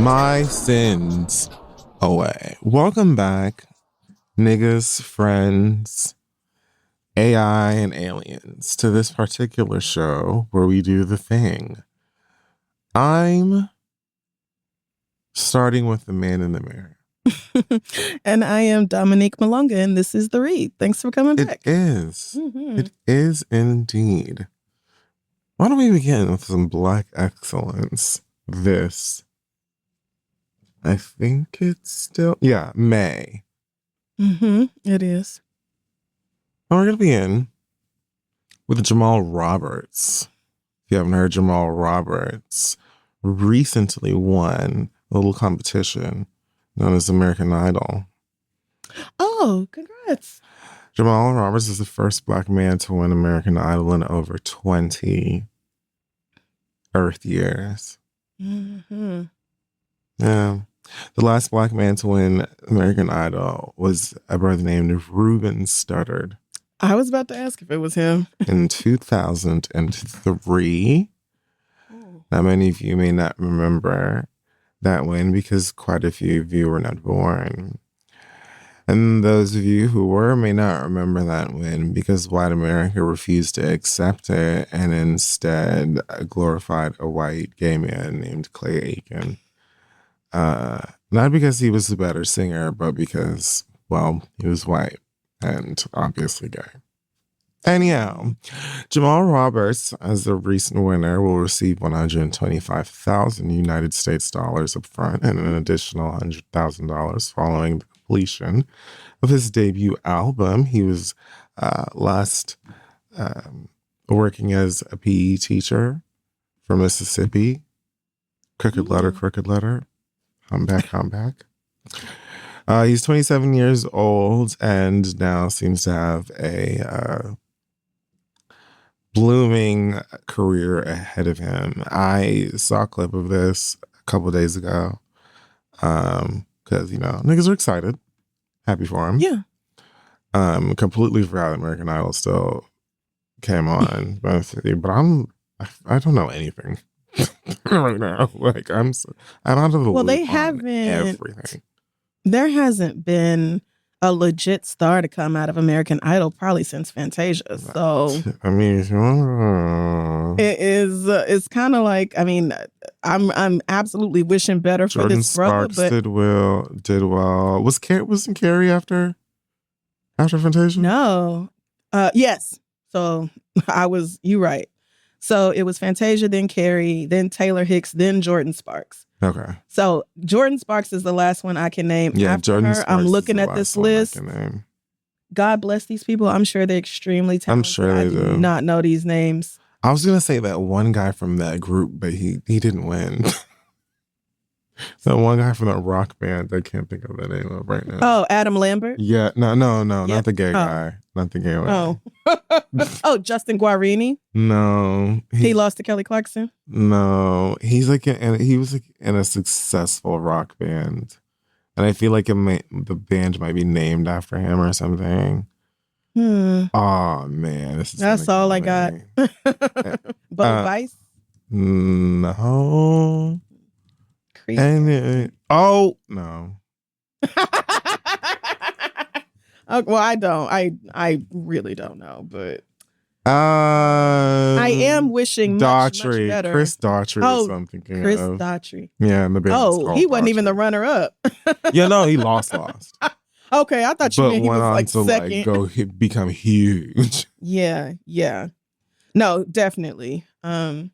my sins away. Welcome back, niggas, friends, AI, and aliens, to this particular show where we do the thing. I'm starting with the man in the mirror. And I am Dominique Malonga, and this is The Read. Thanks for coming back. It is. Mm-hmm. It is indeed. Why don't we begin with some Black excellence? I think it's still, May. It is. And we're going to begin with Jamal Roberts. If you haven't heard, Jamal Roberts recently won a little competition known as American Idol. Oh, congrats. Jamal Roberts is the first Black man to win American Idol in over 20 Earth years. Mm-hmm. Yeah. The last Black man to win American Idol was a brother named Ruben Studdard. I was about to ask if it was him. In 2003. Now, many of you may not remember that win because quite a few of you were not born. And those of you who were may not remember that win because white America refused to accept it and instead glorified a white gay man named Clay Aiken. Not because he was the better singer, but because, well, he was white and obviously gay. Anyhow, Jamal Roberts, as the recent winner, will receive 125,000 United States dollars up front and an additional $100,000 following the completion of his debut album. He was last working as a PE teacher for Mississippi. Crooked letter. I'm back. He's 27 years old and now seems to have a blooming career ahead of him. I saw a clip of this a couple of days ago because, niggas are excited. Happy for him. Yeah. Completely forgot American Idol still came on. But I don't know anything. Right now, like I'm out of the loop. They haven't. Everything. There hasn't been a legit star to come out of American Idol probably since Fantasia. So I mean, it is. It's kind of like. I mean, I'm absolutely wishing better for Jordan this brother. Sparks But did well. Wasn't Carrie after Fantasia? No. Yes. So you right. So it was Fantasia, then Carrie, then Taylor Hicks, then Jordan Sparks. Okay. So Jordan Sparks is the last one I can name after Jordan her. Sparks I'm looking is the at this last list. one I can name. God bless these people. I'm sure they're extremely talented. I'm sure they do. Not know these names. I was gonna say that one guy from that group, but he didn't win. That one guy from that rock band, I can't think of the name of right now. Oh, Adam Lambert? Yeah, no, Yep. not the gay guy. Not the gay one. Oh, Justin Guarini? No. He lost to Kelly Clarkson? No. He was like in a successful rock band. And I feel like the band might be named after him or something. Oh man, that's all I got. Bo Vice? No. No. Well, I don't. I really don't know, but I am wishing much better. Chris Daughtry is something. Chris Daughtry. Yeah, and the band. Oh, he wasn't even the runner-up. Yeah, no, he lost. Okay, I thought you meant he was like second. Go become huge. Yeah. No, definitely. So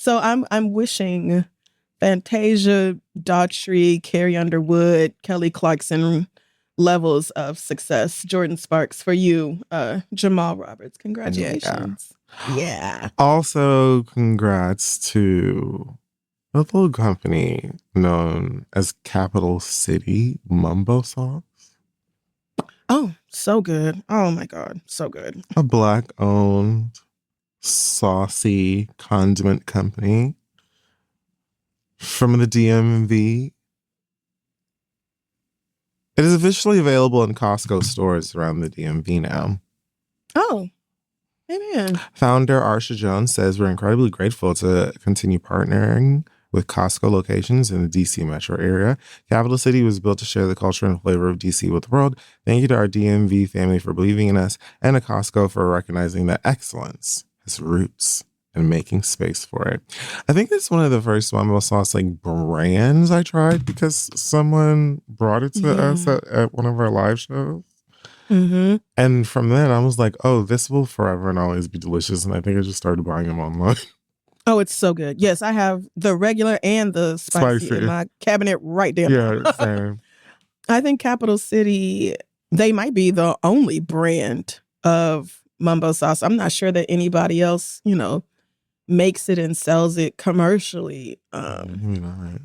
I'm wishing Fantasia, Daughtry, Carrie Underwood, Kelly Clarkson levels of success. Jordan Sparks for you, Jamal Roberts. Congratulations. Yeah. Also, congrats to a little company known as Capital City Mumbo Sauce. Oh, so good. Oh my God, so good. A Black-owned, saucy condiment company from the DMV. It is officially available in Costco stores around the DMV now. Oh, amen. Founder Arsha Jones says, "We're incredibly grateful to continue partnering with Costco locations in the DC metro area. Capital City was built to share the culture and flavor of DC with the world. Thank you to our DMV family for believing in us and to Costco for recognizing that excellence has roots and making space for it. I think it's one of the first Mambo sauce like brands I tried because someone brought it to us at one of our live shows. Mm-hmm. And from then I was like, oh, this will forever and always be delicious. And I think I just started buying them online. Oh, it's so good. Yes, I have the regular and the spicy in my cabinet right there. Yeah, same. I think Capital City, they might be the only brand of mumbo sauce. I'm not sure that anybody else, makes it and sells it commercially. But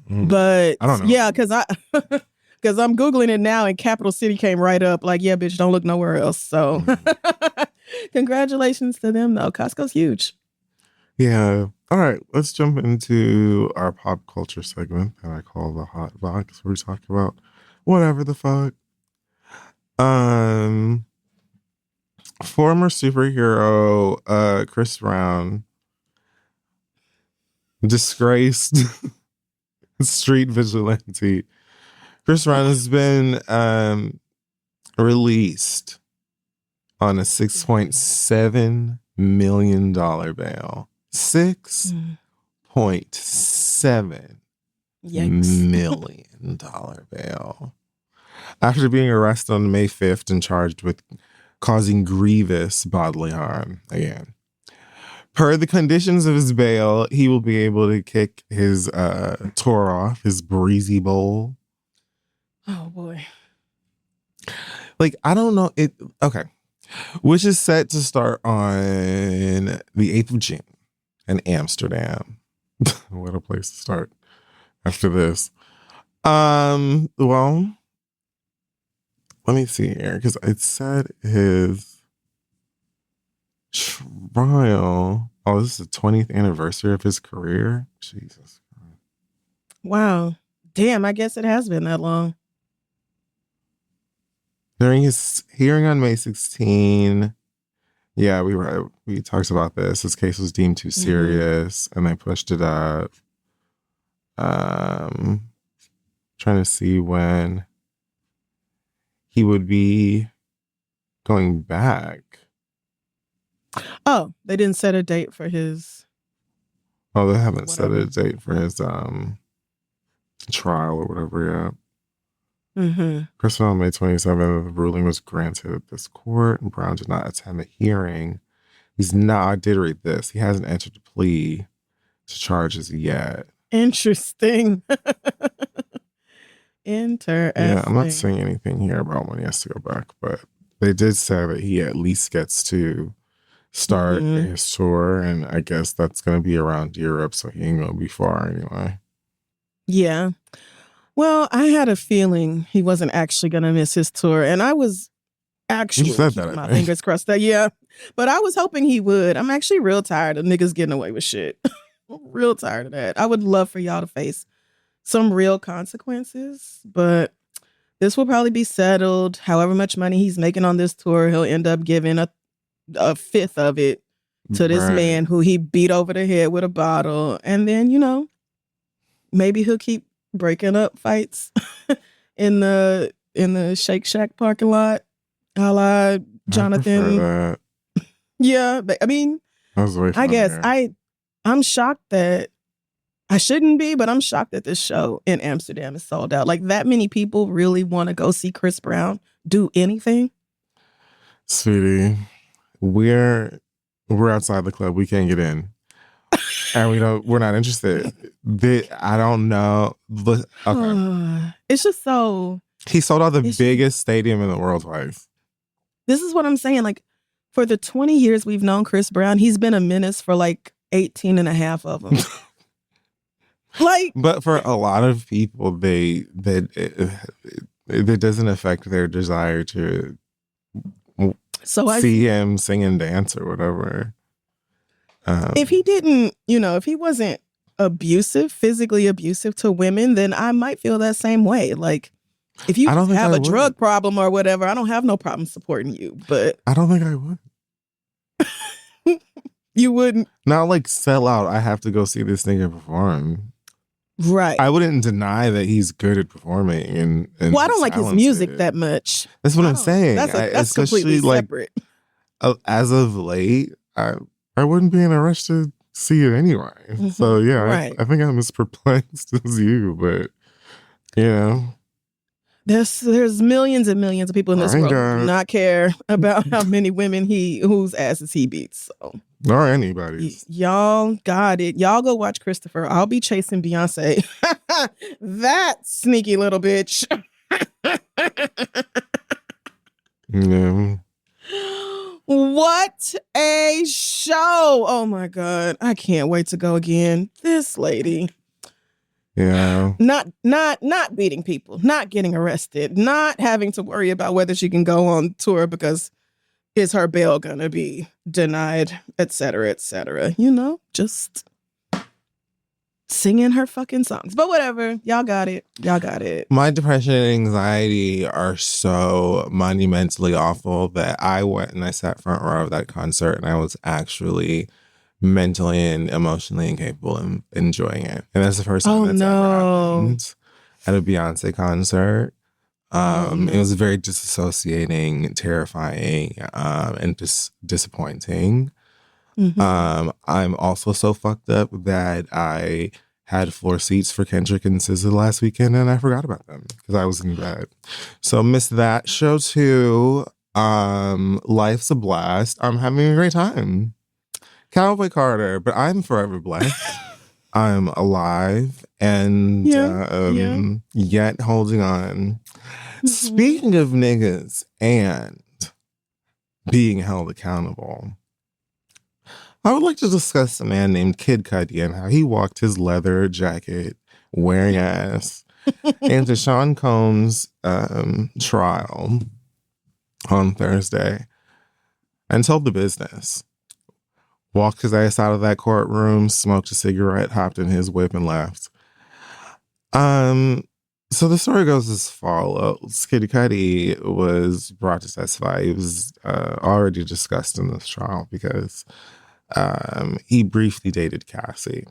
I don't know. Yeah, because I'm Googling it now and Capital City came right up like, yeah, bitch, don't look nowhere else. So congratulations to them, though. Costco's huge. Yeah. All right. Let's jump into our pop culture segment that I call the Hot Box, where we talk about whatever the fuck. Former superhero Chris Brown, disgraced street vigilante. Chris Brown has been released on a $6.7 million bail. $6.7 million bail. After being arrested on May 5th and charged with causing grievous bodily harm again. Per the conditions of his bail, he will be able to kick his tour off, his breezy bowl. Oh, boy. Like, I don't know. Okay. Which is set to start on the 8th of June in Amsterdam. What a place to start after this. Well, let me see here, because it said his trial. Oh, this is the 20th anniversary of his career. Jesus. Wow. Damn, I guess it has been that long. During his hearing on May 16, yeah, we talked about this. His case was deemed too serious, and they pushed it up. Trying to see when he would be going back. Oh, they didn't set a date for his. Oh, they haven't set a date for his trial or whatever yet. Chris Brown on May 27th, the ruling was granted at this court, and Brown did not attend the hearing. I did read this. He hasn't entered a plea to charges yet. Interesting. Interesting. Yeah, I'm not saying anything here about when he has to go back, but they did say that he at least gets to start his tour, and I guess that's going to be around Europe, so he ain't going to be far anyway. Yeah. Well, I had a feeling he wasn't actually going to miss his tour, and I was actually keeping my fingers crossed that, yeah. But I was hoping he would. I'm actually real tired of niggas getting away with shit. Real tired of that. I would love for y'all to face some real consequences, but this will probably be settled. However much money he's making on this tour, he'll end up giving a fifth of it to this man who he beat over the head with a bottle. And then, maybe he'll keep breaking up fights in the Shake Shack parking lot, a la Jonathan. Yeah, but I mean, I guess I'm shocked that I shouldn't be, but I'm shocked that this show in Amsterdam is sold out. Like, that many people really want to go see Chris Brown do anything? Sweetie, we're outside the club. We can't get in. And we're not interested. I don't know. Okay. It's just so. He sold out the biggest stadium in the world twice. This is what I'm saying. Like, for the 20 years we've known Chris Brown, he's been a menace for like 18 and a half of them. But for a lot of people, it doesn't affect their desire to see him sing and dance or whatever. If he didn't, if he wasn't physically abusive to women, then I might feel that same way. Like, if you have a drug problem or whatever, I don't have no problem supporting you. But I don't think I would. You wouldn't? Not like sell out. I have to go see this nigga perform. Right. I wouldn't deny that he's good at performing and well, I don't like his music that much. That's what I'm saying. That's completely separate. As of late, I wouldn't be in a rush to see it anyway. Mm-hmm. So yeah, right. I think I'm as perplexed as you, but there's millions and millions of people in this world who do not care about how many women whose asses he beats. So. Or anybody's. Y'all got it. Y'all go watch Christopher. I'll be chasing Beyonce. That sneaky little bitch. Yeah. What a show. Oh my God. I can't wait to go again. This lady. Yeah. Not beating people, not getting arrested, not having to worry about whether she can go on tour because is her bail gonna be denied, et cetera, just singing her fucking songs. But whatever, y'all got it. My depression and anxiety are so monumentally awful that I went and I sat front row of that concert and I was actually mentally and emotionally incapable of enjoying it. And that's the first time that's ever happened at a Beyonce concert. It was very disassociating, terrifying, and disappointing. Mm-hmm. I'm also so fucked up that I had 4 seats for Kendrick and SZA last weekend and I forgot about them because I was in bed. So missed that show too. Life's a blast. I'm having a great time. Cowboy Carter, but I'm forever blessed. I'm alive and yet holding on. Mm-hmm. Speaking of niggas and being held accountable, I would like to discuss a man named Kid Cudi and how he walked his leather jacket wearing ass into Sean Combs' trial on Thursday and told the business. Walked his ass out of that courtroom, smoked a cigarette, hopped in his whip, and left. So the story goes as follows. Kid Cudi was brought to testify. He was already discussed in this trial because he briefly dated Cassie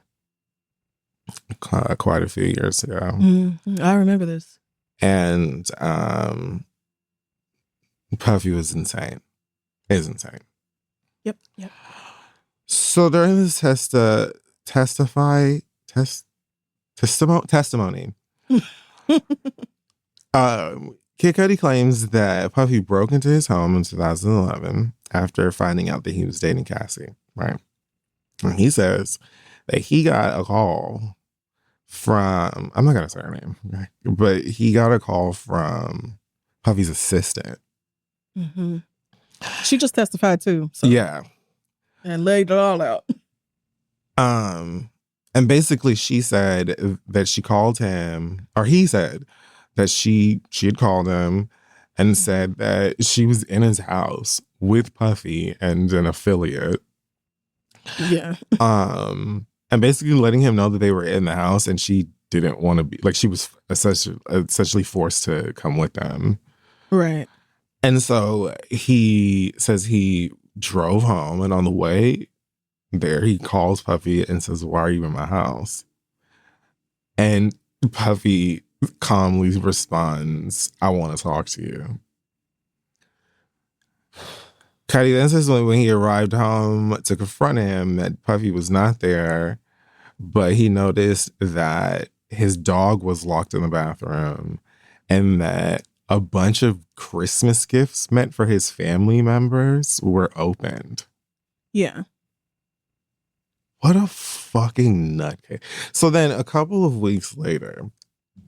quite a few years ago. Mm-hmm. I remember this. And Puffy was insane. Is insane. Yep. So during this testimony, Kid Cudi claims that Puffy broke into his home in 2011 after finding out that he was dating Cassie, right? And he says that he got a call from, I'm not going to say her name, okay? But he got a call from Puffy's assistant. Mm-hmm. She just testified too. So. Yeah. And laid it all out. And basically she said that she called him, or he said that she had called him and said that she was in his house with Puffy and an affiliate. Yeah. And basically letting him know that they were in the house and she didn't want to be, like she was essentially forced to come with them. Right. And so he says he drove home and on the way there, he calls Puffy and says, "Why are you in my house?" And Puffy calmly responds, "I want to talk to you." Cudi then says when he arrived home to confront him that Puffy was not there, but he noticed that his dog was locked in the bathroom and that a bunch of Christmas gifts meant for his family members were opened. Yeah. What a fucking nutcase. So then a couple of weeks later.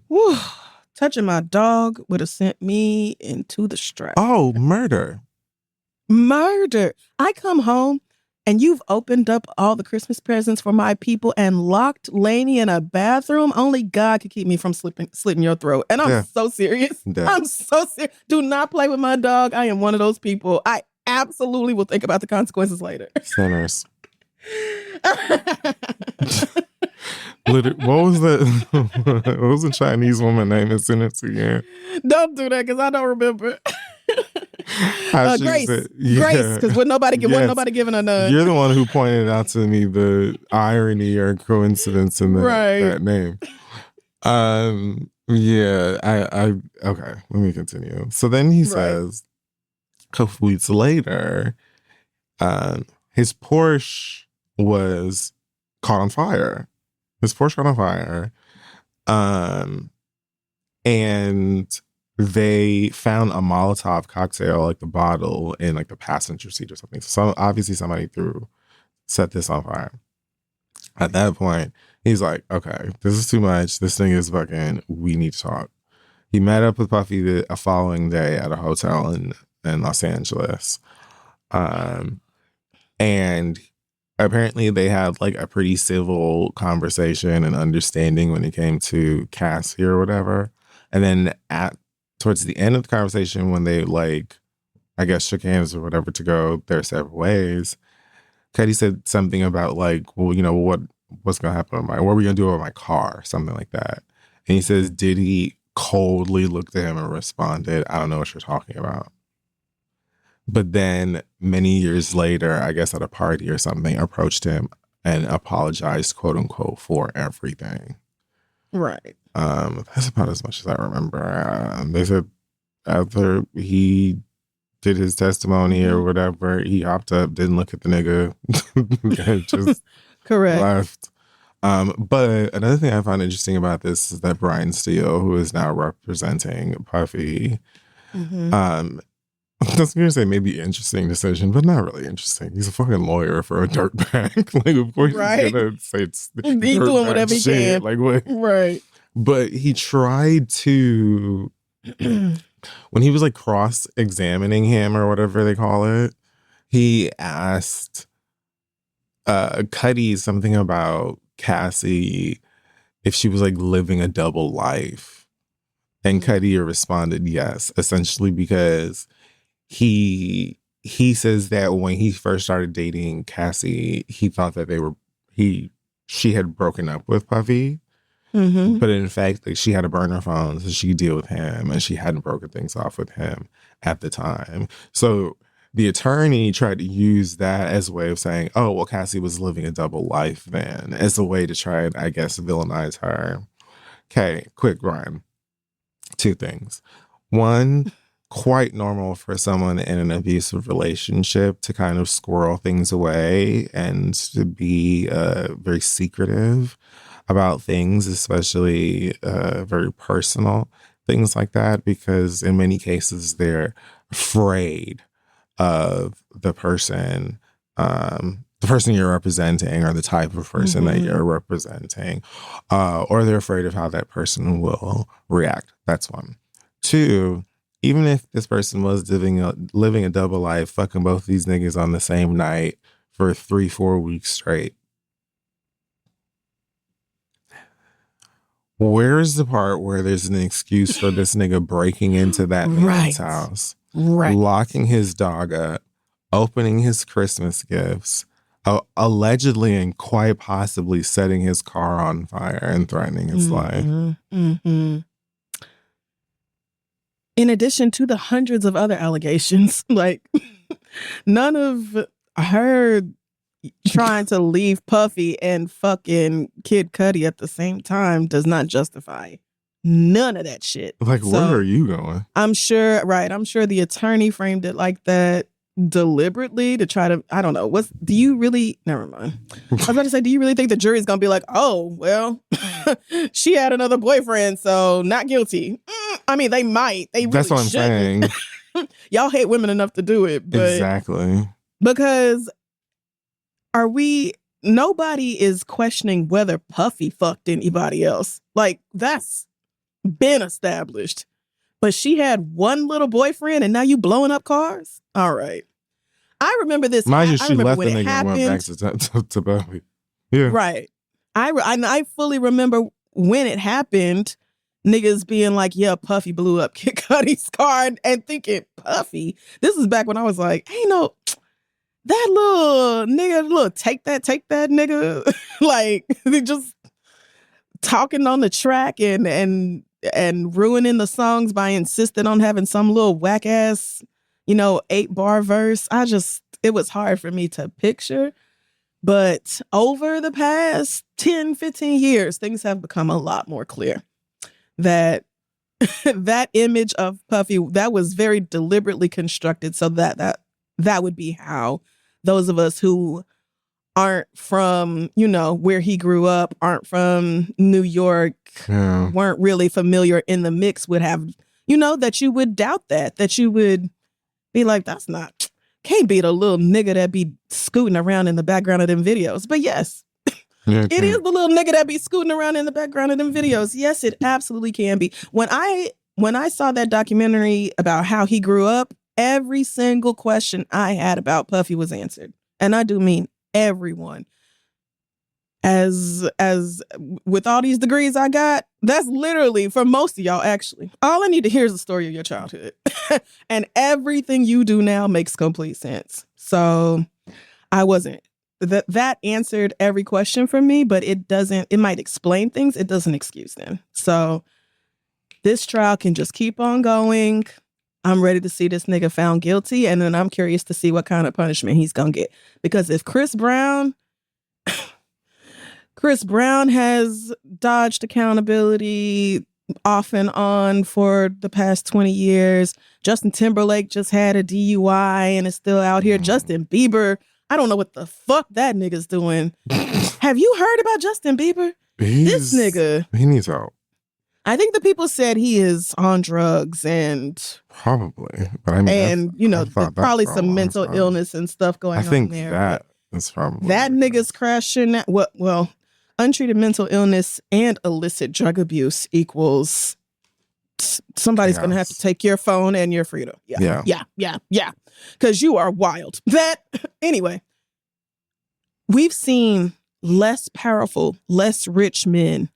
Whew, touching my dog would have sent me into the strap. Oh, murder. I come home and you've opened up all the Christmas presents for my people and locked Lainey in a bathroom. Only God could keep me from slitting your throat. And I'm so serious. I'm so serious. Do not play with my dog. I am one of those people. I absolutely will think about the consequences later. Sinners. What was that? What was the Chinese woman name in sentence again? Don't do that because I don't remember. Grace. Grace, because wasn't nobody giving her none. You're the one who pointed out to me the irony or coincidence in that name. Yeah, okay, let me continue. So then he Right. says, a couple weeks later, his Porsche was caught on fire. His Porsche caught on fire. Um, and they found a Molotov cocktail, like the bottle, in like the passenger seat or something. So obviously somebody set this on fire. At that point, he's like, okay, this is too much. This thing is fucking, we need to talk. He met up with Puffy the following day at a hotel in Los Angeles. And apparently they had like a pretty civil conversation and understanding when it came to Cassie or whatever. And then towards the end of the conversation, when they like, I guess shook hands or whatever to go their separate ways, Cuddy said something about like, well, what's gonna happen with what are we gonna do with my car? Something like that. And he says, Diddy coldly looked at him and responded, I don't know what you're talking about. But then many years later, I guess at a party or something, approached him and apologized, quote unquote, for everything. Right. That's about as much as I remember. They said after he did his testimony or whatever, he hopped up, didn't look at the nigga, and just correct left. But another thing I found interesting about this is that Brian Steele, who is now representing Puffy, I was gonna say maybe interesting decision, but not really interesting. He's a fucking lawyer for a dirtbag. Like, of course he's gonna say it's he's doing whatever he can. Like, what? Right. But he tried to when he was like cross-examining him or whatever they call it, he asked Cuddy something about Cassie if she was like living a double life. And Cuddy responded yes, essentially because he says that when he first started dating Cassie, he thought that she had broken up with Puffy. But in fact, like, she had a burner phone so she could deal with him, and she hadn't broken things off with him at the time. So the attorney tried to use that as a way of saying, oh, well, Cassie was living a double life then, as a way to try and, I guess, villainize her. Okay, quick, Ryan. Two things. One, quite normal for someone in an abusive relationship to kind of squirrel things away and to be very secretive about things, especially very personal things like that, because in many cases they're afraid of the person you're representing or the type of person that you're representing, or they're afraid of how that person will react. That's one. Two, even if this person was living a double life, fucking both these niggas on the same night for 3-4 weeks straight, where's the part where there's an excuse for this nigga breaking into that man's house, locking his dog up, opening his Christmas gifts, allegedly and quite possibly setting his car on fire and threatening his life? In addition to the hundreds of other allegations, like none of her trying to leave Puffy and fucking Kid Cudi at the same time does not justify none of that shit. Like, so, where are you going? I'm sure the attorney framed it like that deliberately to try to, I don't know. Never mind. I was about to say, do you really think the jury's gonna be like, oh, well, she had another boyfriend, so not guilty? I mean, they might. They really That's what I'm saying. Y'all hate women enough to do it. But exactly. Because nobody is questioning whether Puffy fucked anybody else. Like, that's been established. But she had one little boyfriend and now you blowing up cars? All right. I remember this. Mind you, she left the nigga and went back to Puffy. Yeah. Right. I fully remember when it happened, niggas being like, yeah, Puffy blew up Kid Cudi's car and thinking, Puffy? This is back when I was like, ain't no... that little nigga, look, take that nigga. Like, they just talking on the track and ruining the songs by insisting on having some little whack ass, 8-bar verse. It was hard for me to picture. But over the past 10, 15 years, things have become a lot more clear. that that image of Puffy, that was very deliberately constructed so that would be how those of us who aren't from, where he grew up, aren't from New York, weren't really familiar in the mix would have, that you would doubt that you would be like, can't be the little nigga that be scooting around in the background of them videos. But yes, it is the little nigga that be scooting around in the background of them videos. Yes, it absolutely can be. When I saw that documentary about how he grew up, every single question I had about Puffy was answered. And I do mean everyone. As with all these degrees I got, that's literally, for most of y'all, actually, all I need to hear is the story of your childhood. And everything you do now makes complete sense. So I wasn't, that answered every question for me, but it might explain things. It doesn't excuse them. So this trial can just keep on going. I'm ready to see this nigga found guilty. And then I'm curious to see what kind of punishment he's going to get. Because if Chris Brown has dodged accountability off and on for the past 20 years. Justin Timberlake just had a DUI and is still out here. Justin Bieber, I don't know what the fuck that nigga's doing. Have you heard about Justin Bieber? This nigga. He needs help. I think the people said he is on drugs and probably, but I mean, probably some mental illness and stuff going on there. I think that is probably that nigga's crashing. Well, untreated mental illness and illicit drug abuse equals somebody's going to have to take your phone and your freedom. Yeah. Because you are wild. Anyway, we've seen less powerful, less rich men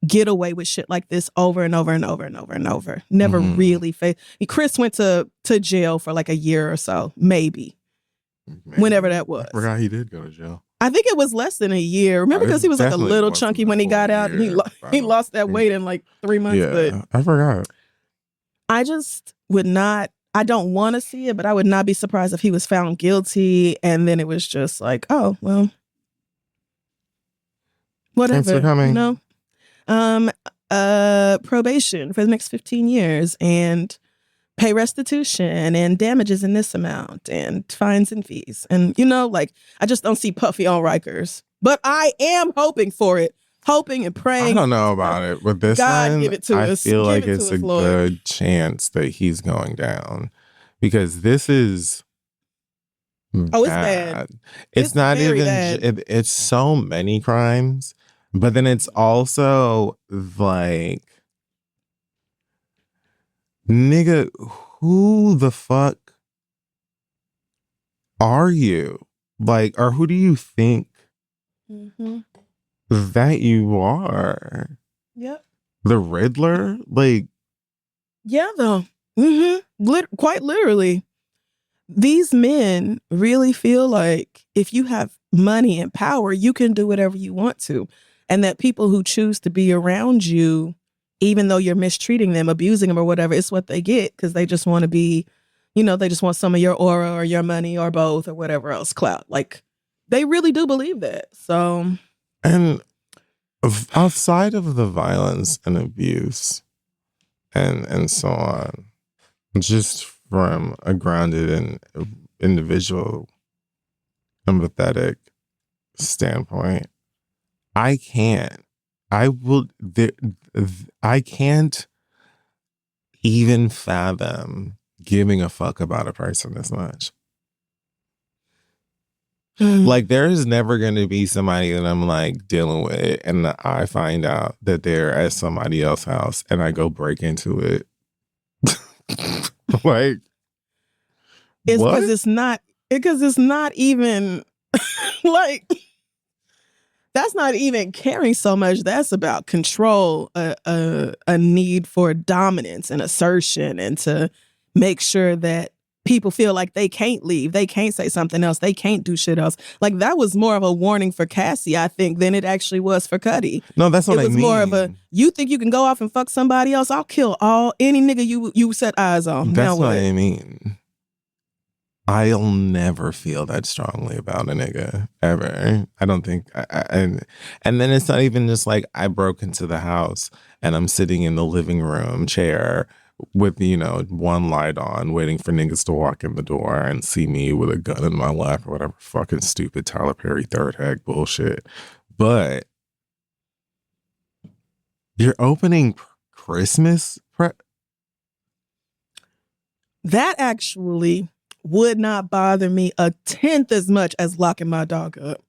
get away with shit like this over and over and over and over and over. Never really faced. Chris went to jail for like a year or so, maybe. Whenever that was. I forgot he did go to jail. I think it was less than a year. Remember, because he was like a little chunky when he got out. And he lost that weight in like 3 months. Yeah, but I forgot. I just would not. I don't want to see it, but I would not be surprised if he was found guilty and then it was just like, oh well, whatever. Thanks for coming. Probation for the next 15 years and pay restitution and damages in this amount and fines and fees. And, I just don't see Puffy on Rikers. But I am hoping for it. Hoping and praying. I don't know about it. With this God, one, give it to I us. feel like give it's a good chance that he's going down. Because this is Oh, it's bad. It's not even, it's so many crimes. But then it's also like, nigga, who the fuck are you? Like, or who do you think that you are? Yep. The Riddler? Like, yeah, though. Quite literally. These men really feel like if you have money and power, you can do whatever you want to. And that people who choose to be around you, even though you're mistreating them, abusing them or whatever, it's what they get because they just want to be, they just want some of your aura or your money or both or whatever else, clout. Like, they really do believe that. So. And outside of the violence and abuse and so on, just from a grounded and individual, empathetic standpoint, I can't even fathom giving a fuck about a person this much. Like, there's never going to be somebody that I'm like dealing with and I find out that they're at somebody else's house and I go break into it. Like, it's because it's not even like, that's not even caring so much. That's about control, a need for dominance and assertion and to make sure that people feel like they can't leave. They can't say something else. They can't do shit else. Like, that was more of a warning for Cassie, I think, than it actually was for Cuddy. No, that's what I mean. It was more of a, you think you can go off and fuck somebody else? I'll kill any nigga you set eyes on. That's what I mean. I'll never feel that strongly about a nigga ever. I don't think. And then it's not even just like I broke into the house and I'm sitting in the living room chair with one light on, waiting for niggas to walk in the door and see me with a gun in my lap or whatever fucking stupid Tyler Perry third act bullshit. But you're opening Christmas. That actually would not bother me a tenth as much as locking my dog up.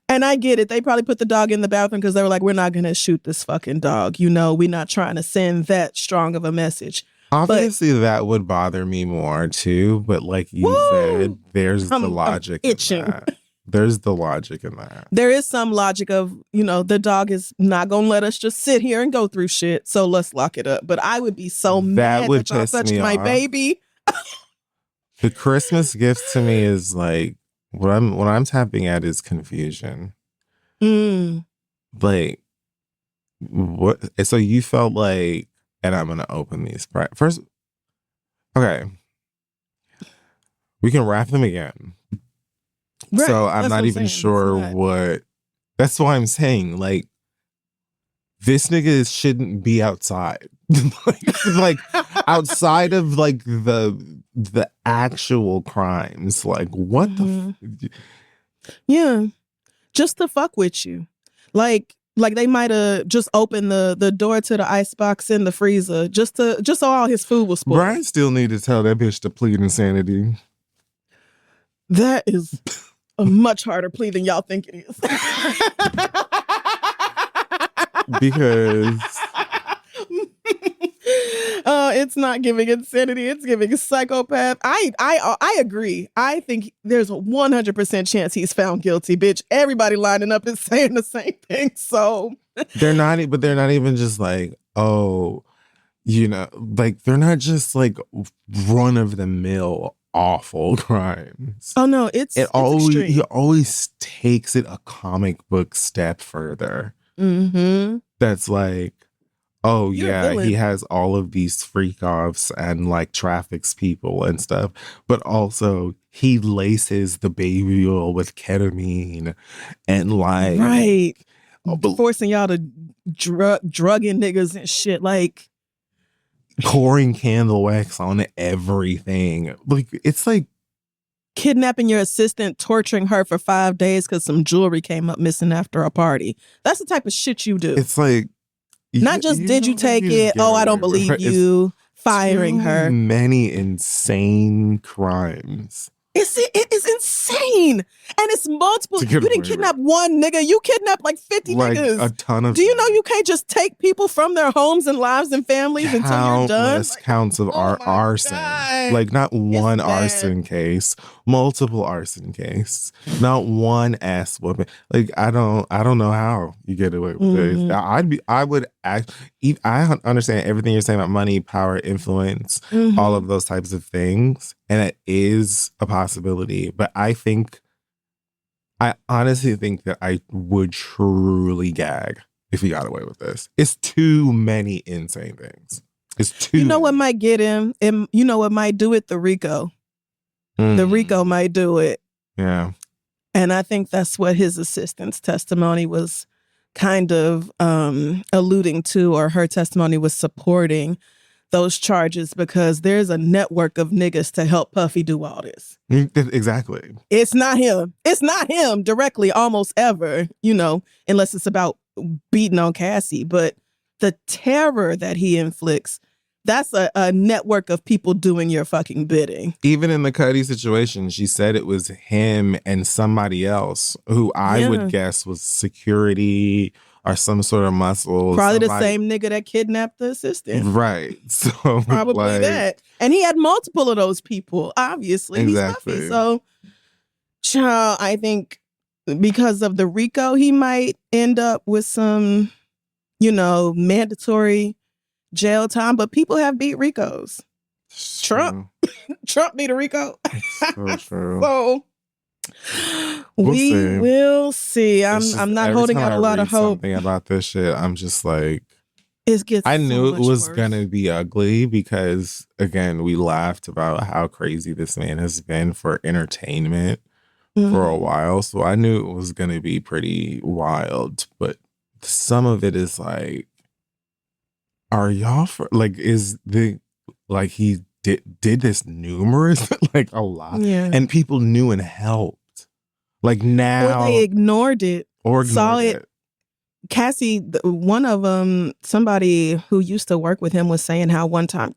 And I get it. They probably put the dog in the bathroom because they were like, we're not going to shoot this fucking dog. We're not trying to send that strong of a message. Obviously, that would bother me more too. But like you said, there's the logic in that. There's the logic in that. There is some logic of, the dog is not going to let us just sit here and go through shit. So let's lock it up. But I would be so mad that y'all touched my baby. The Christmas gift to me is like, what I'm tapping at is confusion. Like, what? So you felt like, and I'm gonna open these first. Okay, we can wrap them again. Right, so I'm not even sure what. That's why I'm saying, like, this nigga shouldn't be outside. like outside of like the actual crimes. Like, what the yeah, just to fuck with you. Like they might have just opened the door to the icebox in the freezer just so all his food was spoiled. Brian still need to tell that bitch to plead insanity. That is a much harder plea than y'all think it is. Because it's not giving insanity, it's giving psychopath. I agree. I think there's a 100% chance he's found guilty, bitch. Everybody lining up is saying the same thing. So they're not even just like, oh, like they're not just like run of the mill awful crimes. Oh no, he always takes it a comic book step further. That's like, oh yeah, he has all of these freak offs and like traffics people and stuff, but also he laces the baby oil with ketamine and like forcing y'all to drugging niggas and shit, like pouring candle wax on everything. Like, it's like kidnapping your assistant, torturing her for 5 days because some jewelry came up missing after a party. That's the type of shit you do. It's like, not just did you take it? Oh, I don't believe you. Firing her. Many insane crimes. It is insane. And it's multiple. You didn't kidnap one nigga. You kidnapped like 50 niggas. A ton of. Do you know you can't just take people from their homes and lives and families until you're done? Counts of arson. God. Like, not one arson case, multiple arson case, not one ass whooping. Like, I don't know how you get away with this. I understand everything you're saying about money, power, influence, all of those types of things. And it is a possibility. But I honestly think that I would truly gag if he got away with this. It's too many insane things. It's too. You know what might get him? You know what might do it? The RICO. The RICO might do it. Yeah. And I think that's what his assistant's testimony was kind of alluding to, or her testimony was supporting those charges, because there's a network of niggas to help Puffy do all this. Exactly. It's not him. It's not him directly almost ever, unless it's about beating on Cassie. But the terror that he inflicts, that's a network of people doing your fucking bidding. Even in the Cuddy situation, she said it was him and somebody else who I would guess was security or some sort of muscle. Probably the same nigga that kidnapped the assistant. Right. So probably that. And he had multiple of those people, obviously. Exactly. He's Puffy. So, child, I think because of the RICO, he might end up with some, mandatory jail time. But people have beat RICOs. Trump beat a RICO. So true. So will see. I'm not holding out a lot of hope. Something about this shit, I'm just like, It gets I so knew it much was worse. gonna be ugly because, again, we laughed about how crazy this man has been for entertainment for a while. So I knew it was gonna be pretty wild. But some of it is like, are y'all for like? Is the like he did this numerous like a lot, and people knew and helped. Like now, or they ignored it or saw ignored it. Cassie, one of them, somebody who used to work with him was saying how one time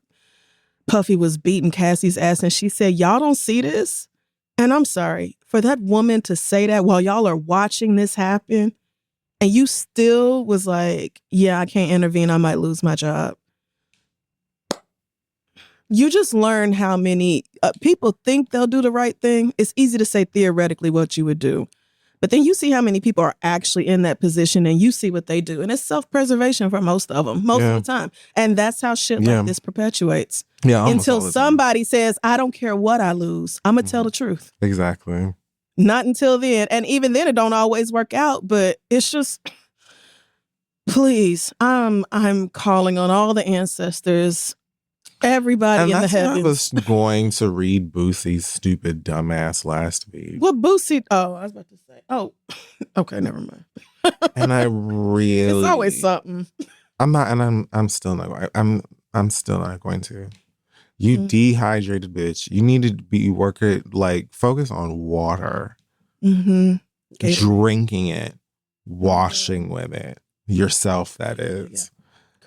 Puffy was beating Cassie's ass and she said, y'all don't see this? And I'm sorry, for that woman to say that while y'all are watching this happen and you still was like, yeah, I can't intervene, I might lose my job. You just learn how many people think they'll do the right thing. It's easy to say theoretically what you would do. But then you see how many people are actually in that position and you see what they do. And it's self-preservation for most of them, most of the time. And that's how shit like this perpetuates. Yeah, until somebody says, I don't care what I lose. I'm going to tell the truth. Exactly. Not until then. And even then, it don't always work out. But it's just, please, I'm calling on all the ancestors, everybody in the heavens. I was going to read Boosie's stupid dumbass last week. What Boosie? Oh, I was about to say. Oh, okay, never mind. And I really, it's always something. I'm still not. I'm still not going to. You dehydrated bitch. You need to be working focus on water, drinking it, washing with it yourself. That is.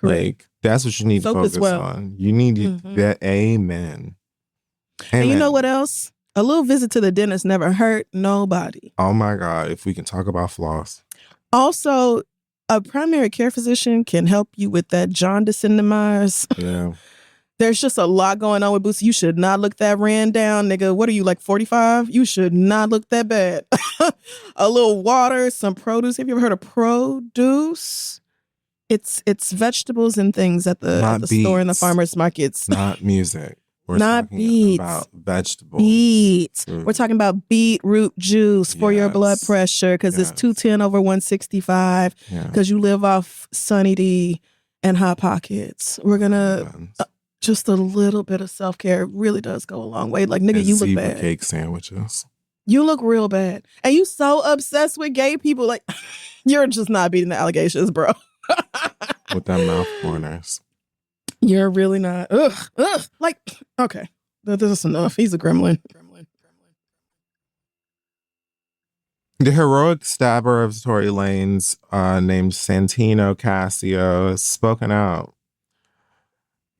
Yeah. Like that's what you need to focus on. You need that. Amen. And you know what else? A little visit to the dentist never hurt nobody. Oh my God! If we can talk about floss. Also, a primary care physician can help you with that jaundice in the eyes. Yeah. There's just a lot going on with Boosie. You should not look that ran down, nigga. What are you, like 45? You should not look that bad. A little water, some produce. Have you ever heard of produce? It's vegetables and things at the store and the farmers markets. Not music. We're not talking beets. About vegetables. Beets. We're talking about beetroot juice for your blood pressure because it's 210 over 165 because you live off Sunny D and Hot Pockets. We're going to... just a little bit of self-care really does go a long way. Like, nigga, you look bad. Cake sandwiches. You look real bad. And you so obsessed with gay people. Like, you're just not beating the allegations, bro. With them mouth corners. You're really not. Ugh. Like, okay. That's enough. He's a gremlin. The heroic stabber of Tory Lanez, named Santino Cassio, has spoken out.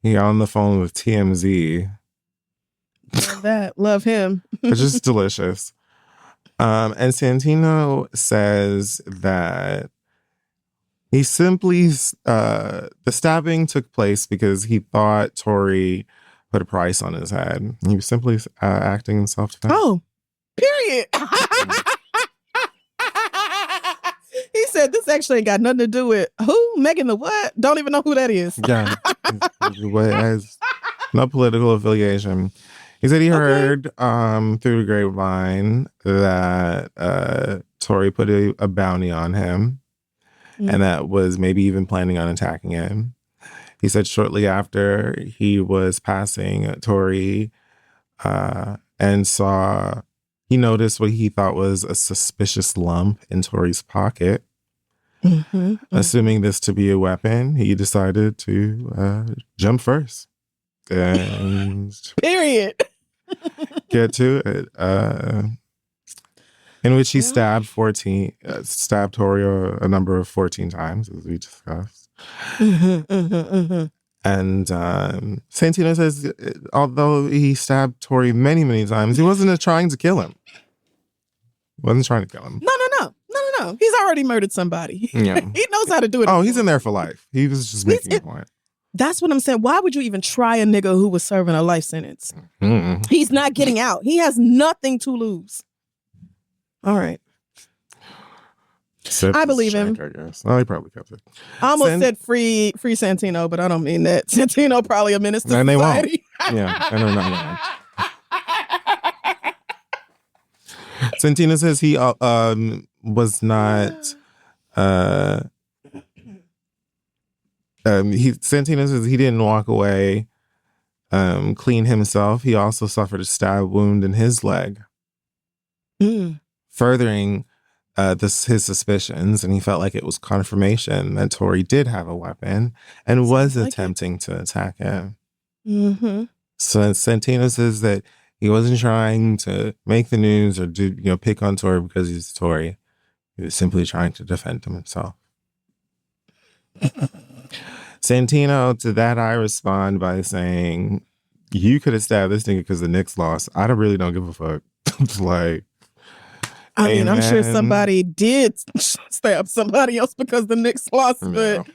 He on the phone with TMZ. Love that. Love him. Which is delicious. And Santino says that he simply, the stabbing took place because he thought Tory put a price on his head. He was simply acting in self-defense. Oh, period. He said this actually ain't got nothing to do with who? Megan the what? Don't even know who that is. Yeah. Has no political affiliation. He said he heard through the grapevine that Tory put a bounty on him and that was maybe even planning on attacking him. He said shortly after he was passing Tory and he noticed what he thought was a suspicious lump in Tory's pocket. Assuming this to be a weapon, he decided to jump first and period. Get to it. In which he stabbed Tory a number of 14 times, as we discussed. And Santino says, although he stabbed Tory many, many times, he wasn't trying to kill him. Wasn't trying to kill him. No. He's already murdered somebody. Yeah. He knows how to do it. Oh, he's in there for life. He was just making a point. That's what I'm saying. Why would you even try a nigga who was serving a life sentence? He's not getting out. He has nothing to lose. All right. I believe him. I guess. Well, he probably kept it. I almost said free Santino, but I don't mean that. Santino probably a menace to society. They won't. Yeah, and they're not wrong. Santino says he was not Santino says he didn't walk away clean himself. He also suffered a stab wound in his leg, furthering his suspicions, and he felt like it was confirmation that Tori did have a weapon and was attempting to attack him. So Santino says that he wasn't trying to make the news or pick on Tori because he's Tori. He was simply trying to defend himself. Santino, to that I respond by saying, you could have stabbed this nigga because the Knicks lost. I really don't give a fuck. Like, I mean, I'm sure somebody did stab somebody else because the Knicks lost, but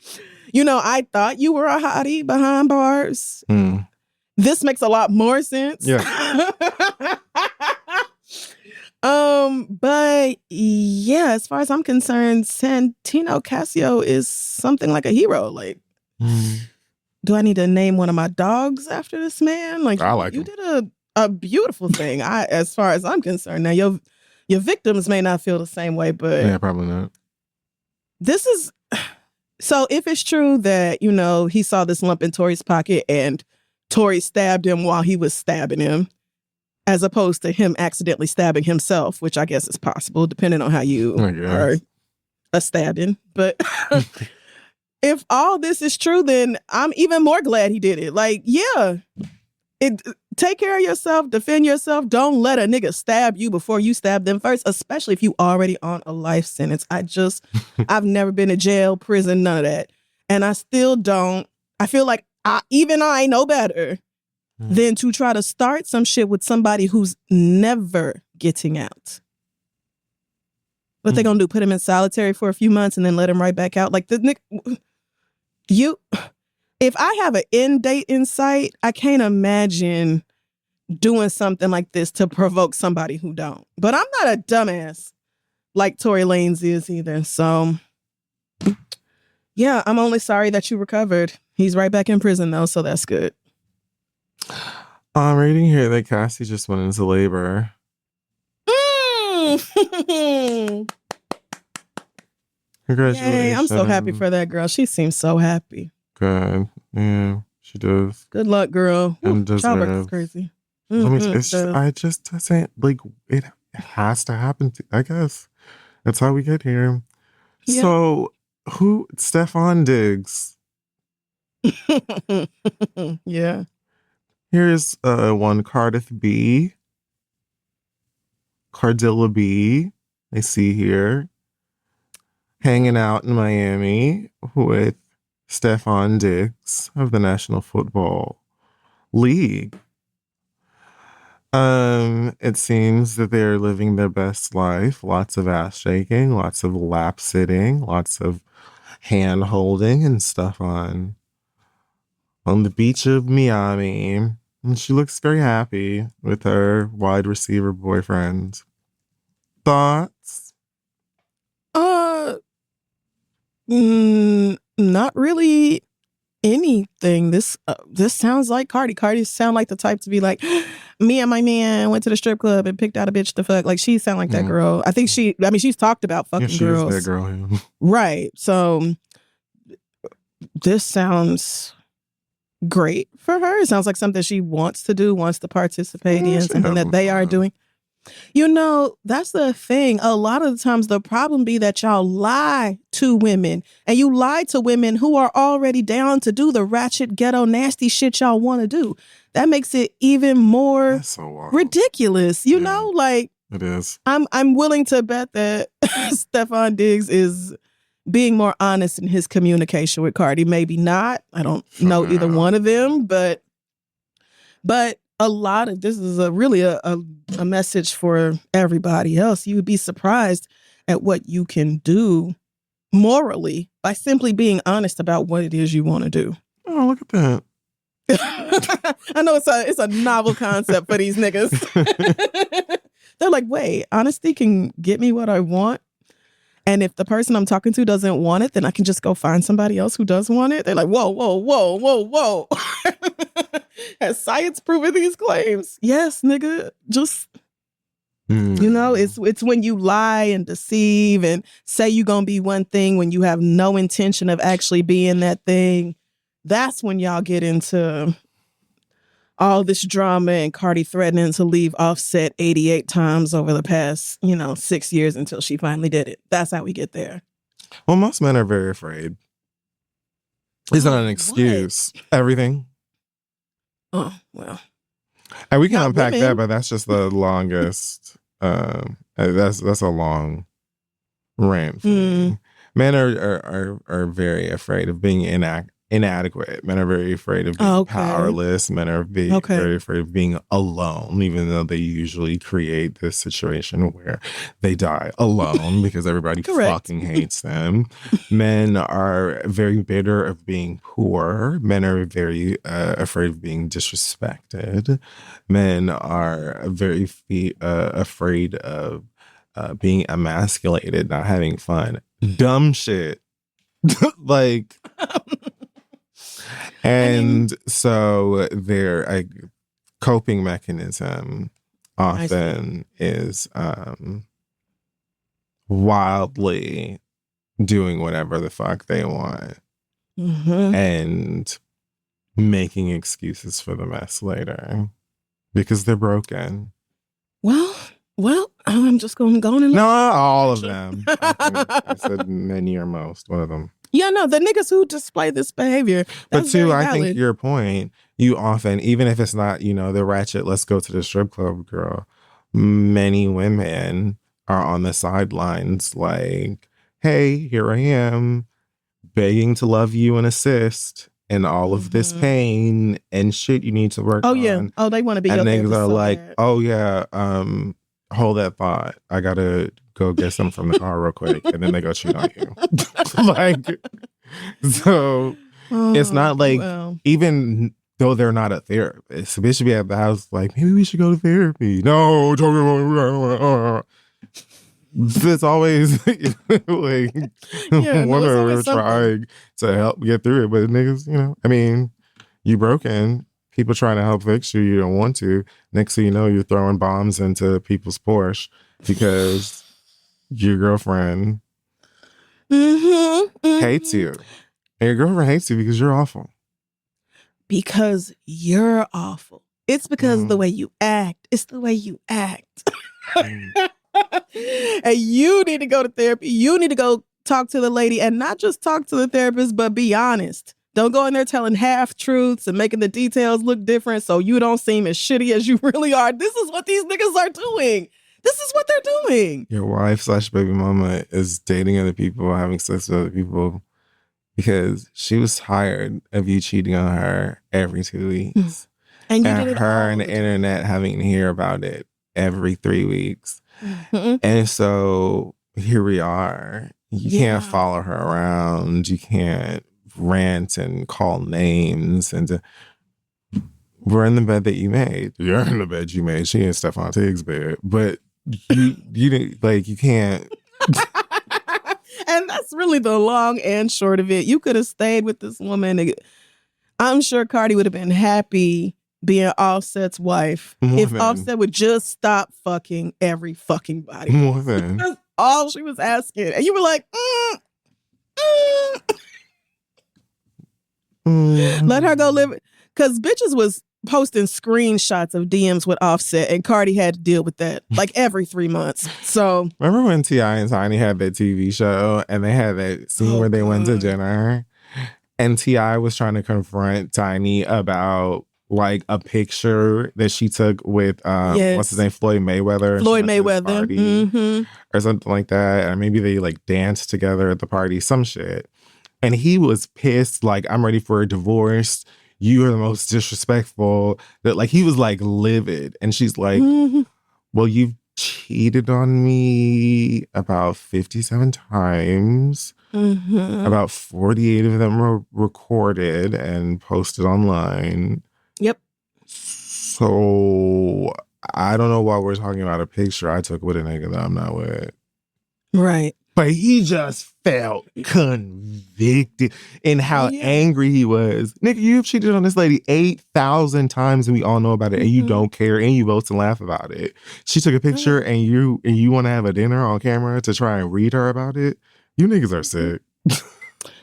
I thought you were a hottie behind bars. This makes a lot more sense. Yeah. But yeah, as far as I'm concerned, Santino Casio is something like a hero. Like, do I need to name one of my dogs after this man? Like, I like you him. did a beautiful thing. As far as I'm concerned, now your victims may not feel the same way, but yeah, probably not. This is so. If it's true that he saw this lump in Tori's pocket and Tori stabbed him while he was stabbing him, as opposed to him accidentally stabbing himself, which I guess is possible depending on how you are a stabbing. But if all this is true, then I'm even more glad he did it. Like, yeah, take care of yourself, defend yourself. Don't let a nigga stab you before you stab them first, especially if you already on a life sentence. I've never been to jail, prison, none of that. And I still don't. I feel like I know better than to try to start some shit with somebody who's never getting out. What they gonna do? Put him in solitary for a few months and then let him right back out? Like, if I have an end date in sight, I can't imagine doing something like this to provoke somebody who don't. But I'm not a dumbass like Tory Lanez is either. So yeah, I'm only sorry that you recovered. He's right back in prison though, so that's good. I'm reading here that Cassie just went into labor. Congratulations. Yay, I'm so happy for that girl. She seems so happy. Good. Yeah, she does. Good luck, girl. Childbirth is crazy. I just saying, like, it has to happen. I guess that's how we get here. Yeah. So, Stefan Diggs? Yeah. Here's one Cardilla B. I see here hanging out in Miami with Stefan Diggs of the National Football League. It seems that they're living their best life. Lots of ass shaking, lots of lap sitting, lots of hand holding and stuff on the beach of Miami. And she looks very happy with her wide receiver boyfriend. Thoughts? Not really anything. This sounds like Cardi. Cardi sound like the type to be like, me and my man went to the strip club and picked out a bitch to fuck. Like, she sound like that girl. I think she's talked about fucking girls. Is that girl. Yeah. Right. So this sounds great for her. It sounds like something she wants to do, wants to participate in, something that they are doing. That's the thing. A lot of the times the problem be that y'all lie to women, and you lie to women who are already down to do the ratchet, ghetto, nasty shit y'all want to do. That makes it even more ridiculous. You know, like, it is. I'm willing to bet that Stefan Diggs is being more honest in his communication with Cardi. Maybe not. I don't know either one of them, but a lot of this is really a message for everybody else. You would be surprised at what you can do morally by simply being honest about what it is you want to do. Oh, look at that. I know it's a novel concept for these niggas. They're like, wait, honesty can get me what I want. And if the person I'm talking to doesn't want it, then I can just go find somebody else who does want it. They're like, whoa, whoa, whoa, whoa, whoa. Has science proven these claims? Yes, nigga. Just You know, it's when you lie and deceive and say you're going to be one thing when you have no intention of actually being that thing. That's when y'all get into all this drama and Cardi threatening to leave Offset 88 times over the past, 6 years until she finally did it. That's how we get there. Well, most men are very afraid. It's not an excuse. What? Everything. Oh, well. And we can unpack that, but that's just the longest. That's a long rant. Men are very afraid of being inadequate. Men are very afraid of being powerless. Men are very afraid of being alone, even though they usually create this situation where they die alone because everybody fucking hates them. Men are very bitter of being poor. Men are very afraid of being disrespected. Men are very afraid of being emasculated, not having fun. Dumb shit. Like... And so their coping mechanism often is wildly doing whatever the fuck they want and making excuses for the mess later because they're broken. Well, I'm just going to go on and... No, all of them. I said many or most, one of them. Yeah, no, the niggas who display this behavior. But too, I think your point, you often, even if it's not, the ratchet, let's go to the strip club girl, many women are on the sidelines like, hey, here I am begging to love you and assist and all of this pain and shit you need to work on. Oh, yeah. Oh, they want to be and your therapist. And niggas are so like, bad. Oh, yeah, hold that thought. I got to go get some from the car real quick. And then they go cheat on you. So it's not like, even though they're not a therapist, they should be at the house like, maybe we should go to therapy. No, it's always like one of them trying to help get through it. But niggas, I mean, you broken. People trying to help fix you. You don't want to. Next thing you know, you're throwing bombs into people's Porsche because your girlfriend hates you. And your girlfriend hates you because you're awful. Because you're awful. It's because of the way you act. It's the way you act. And you need to go to therapy. You need to go talk to the lady and not just talk to the therapist, but be honest. Don't go in there telling half truths and making the details look different so you don't seem as shitty as you really are. This is what these niggas are doing. This is what they're doing. Your wife / baby mama is dating other people, having sex with other people because she was tired of you cheating on her every 2 weeks. And you did it her all and the internet having to hear about it every 3 weeks. And so here we are. You can't follow her around. You can't rant and call names. And we're in the bed that you made. You're in the bed you made. She ain't Stefan Tiggs' bed. But you didn't, like, you can't. And that's really the long and short of it. You could have stayed with this woman. I'm sure Cardi would have been happy being Offset's wife if Offset would just stop fucking every fucking body. That's all she was asking. And you were like, let her go live. Because bitches was posting screenshots of DMs with Offset, and Cardi had to deal with that like every 3 months. So remember when T.I. and Tiny had that TV show and they had that scene where they went to dinner and T.I. was trying to confront Tiny about like a picture that she took with what's his name, Floyd Mayweather or something like that, and maybe they like danced together at the party, some shit, and he was pissed like, I'm ready for a divorce, you are the most disrespectful, that like he was like livid. And she's like, well, you've cheated on me about 57 times. About 48 of them were recorded and posted online. Yep. So I don't know why we're talking about a picture I took with a nigga that I'm not with. Right. But he just felt convicted in how angry he was. Nigga, you've cheated on this lady 8,000 times and we all know about it, and you don't care, and you vote to laugh about it. She took a picture and you want to have a dinner on camera to try and read her about it. You niggas are sick.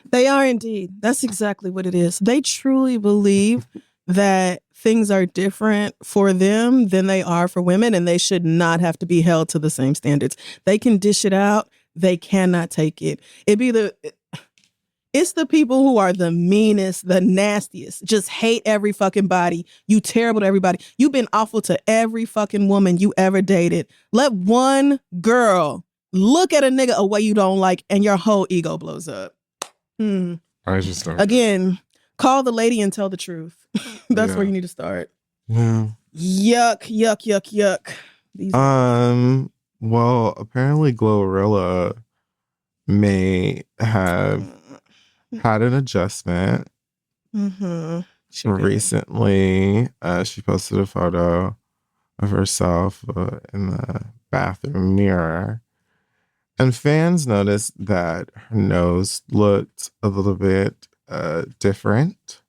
They are indeed. That's exactly what it is. They truly believe that things are different for them than they are for women, and they should not have to be held to the same standards. They can dish it out. They cannot take it. It's the people who are the meanest, the nastiest, just hate every fucking body. You terrible to everybody. You've been awful to every fucking woman you ever dated. Let one girl look at a nigga a way you don't like and your whole ego blows up. I just don't. Again, call the lady and tell the truth. That's where you need to start. Yeah. Yuck, yuck, yuck, yuck. Well, apparently Glorilla may have had an adjustment recently. She posted a photo of herself in the bathroom mirror. And fans noticed that her nose looked a little bit different.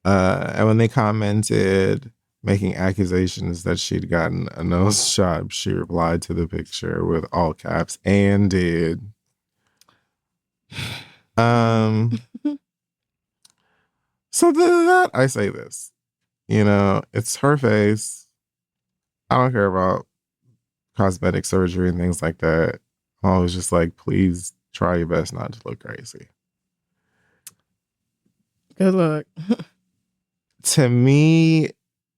And when they commented, making accusations that she'd gotten a nose job, she replied to the picture with all caps, and did. So that I say this, it's her face. I don't care about cosmetic surgery and things like that. I'm always just like, please try your best not to look crazy. Good luck. To me,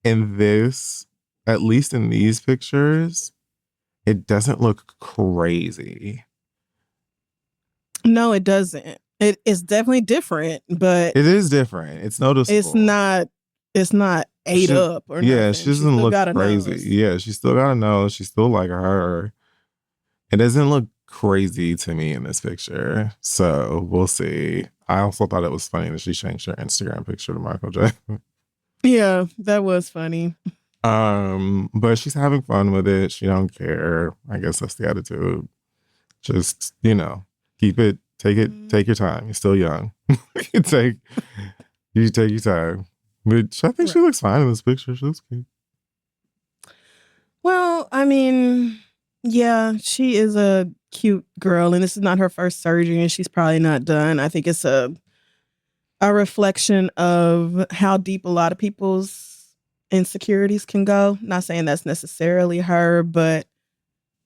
in this, at least in these pictures, it doesn't look crazy. No, it doesn't. It's definitely different, but it is different. It's noticeable. It's not ate up or nothing. Yeah, she doesn't look crazy. Yeah, she still got a nose. She's still like her. It doesn't look crazy to me in this picture. So we'll see. I also thought it was funny that she changed her Instagram picture to Michael Jackson. Yeah, that was funny. But she's having fun with it. She don't care. I guess that's the attitude. Just, keep it, take your time. You're still young. you take your time. But I think she looks fine in this picture. She looks cute. Well, I mean, yeah, she is a cute girl, and this is not her first surgery, and she's probably not done. I think it's a reflection of how deep a lot of people's insecurities can go. Not saying that's necessarily her, but,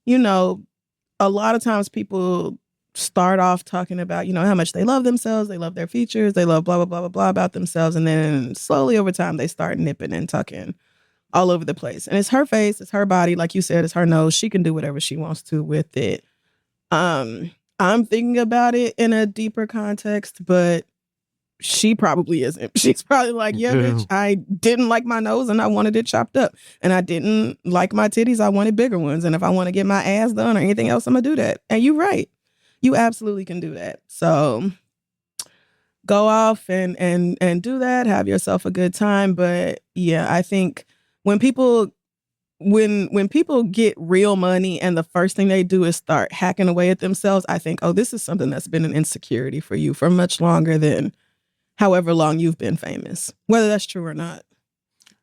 a lot of times people start off talking about, how much they love themselves, they love their features, they love blah, blah, blah, blah, blah about themselves. And then slowly over time, they start nipping and tucking all over the place. And it's her face, it's her body. Like you said, it's her nose. She can do whatever she wants to with it. I'm thinking about it in a deeper context, but she probably isn't. She's probably like, yeah, bitch, I didn't like my nose and I wanted it chopped up. And I didn't like my titties. I wanted bigger ones. And if I want to get my ass done or anything else, I'm going to do that. And you're right. You absolutely can do that. So go off and do that. Have yourself a good time. But yeah, I think when people get real money and the first thing they do is start hacking away at themselves, I think, oh, this is something that's been an insecurity for you for much longer than however long you've been famous, whether that's true or not.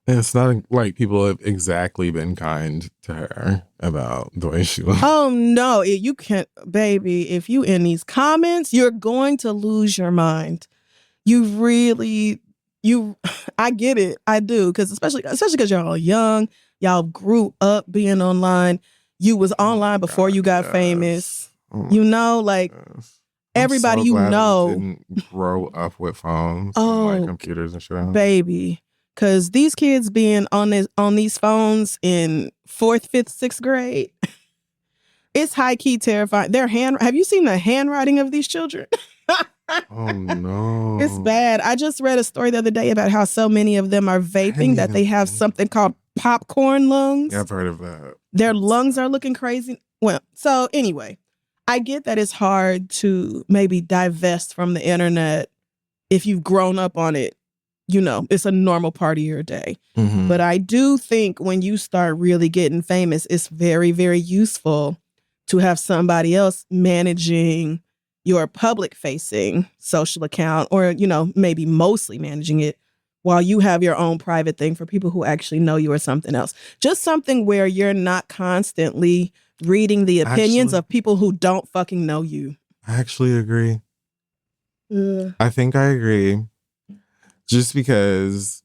And it's not like people have exactly been kind to her about the way she looks. Oh, no. You can't, baby, if you in these comments, you're going to lose your mind. I get it. I do. Because especially because y'all are young, y'all grew up being online. You was online before you got famous. Everybody didn't grow up with phones and computers and shit. Baby. Because these kids being on these phones in 4th, 5th, 6th grade, it's high-key terrifying. Have you seen the handwriting of these children? Oh, no. It's bad. I just read a story the other day about how so many of them are vaping that they have something called popcorn lungs. Yeah, I've heard of that. Their lungs are looking crazy. Well, so anyway, I get that it's hard to maybe divest from the internet if you've grown up on it. It's a normal part of your day. Mm-hmm. But I do think when you start really getting famous, it's very, very useful to have somebody else managing your public facing social account, or, maybe mostly managing it, while you have your own private thing for people who actually know you or something else. Just something where you're not constantly reading the opinions of people who don't fucking know you. I actually agree. I think I agree. Just because,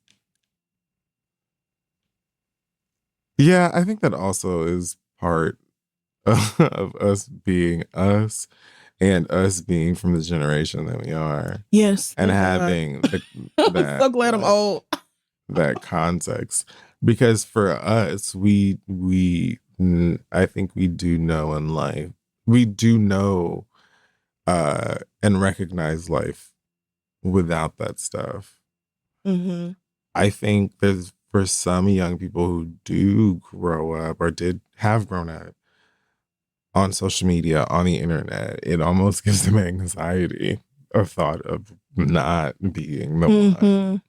yeah, I think that also is part of us being us, and us being from the generation that we are. Yes. And having that. I'm so glad I'm old. That context. Because for us, I think we do know in life. We do know and recognize life without that stuff. Mm-hmm. I think there's, for some young people who do grow up or have grown up on social media, on the internet, it almost gives them anxiety of thought of not being the one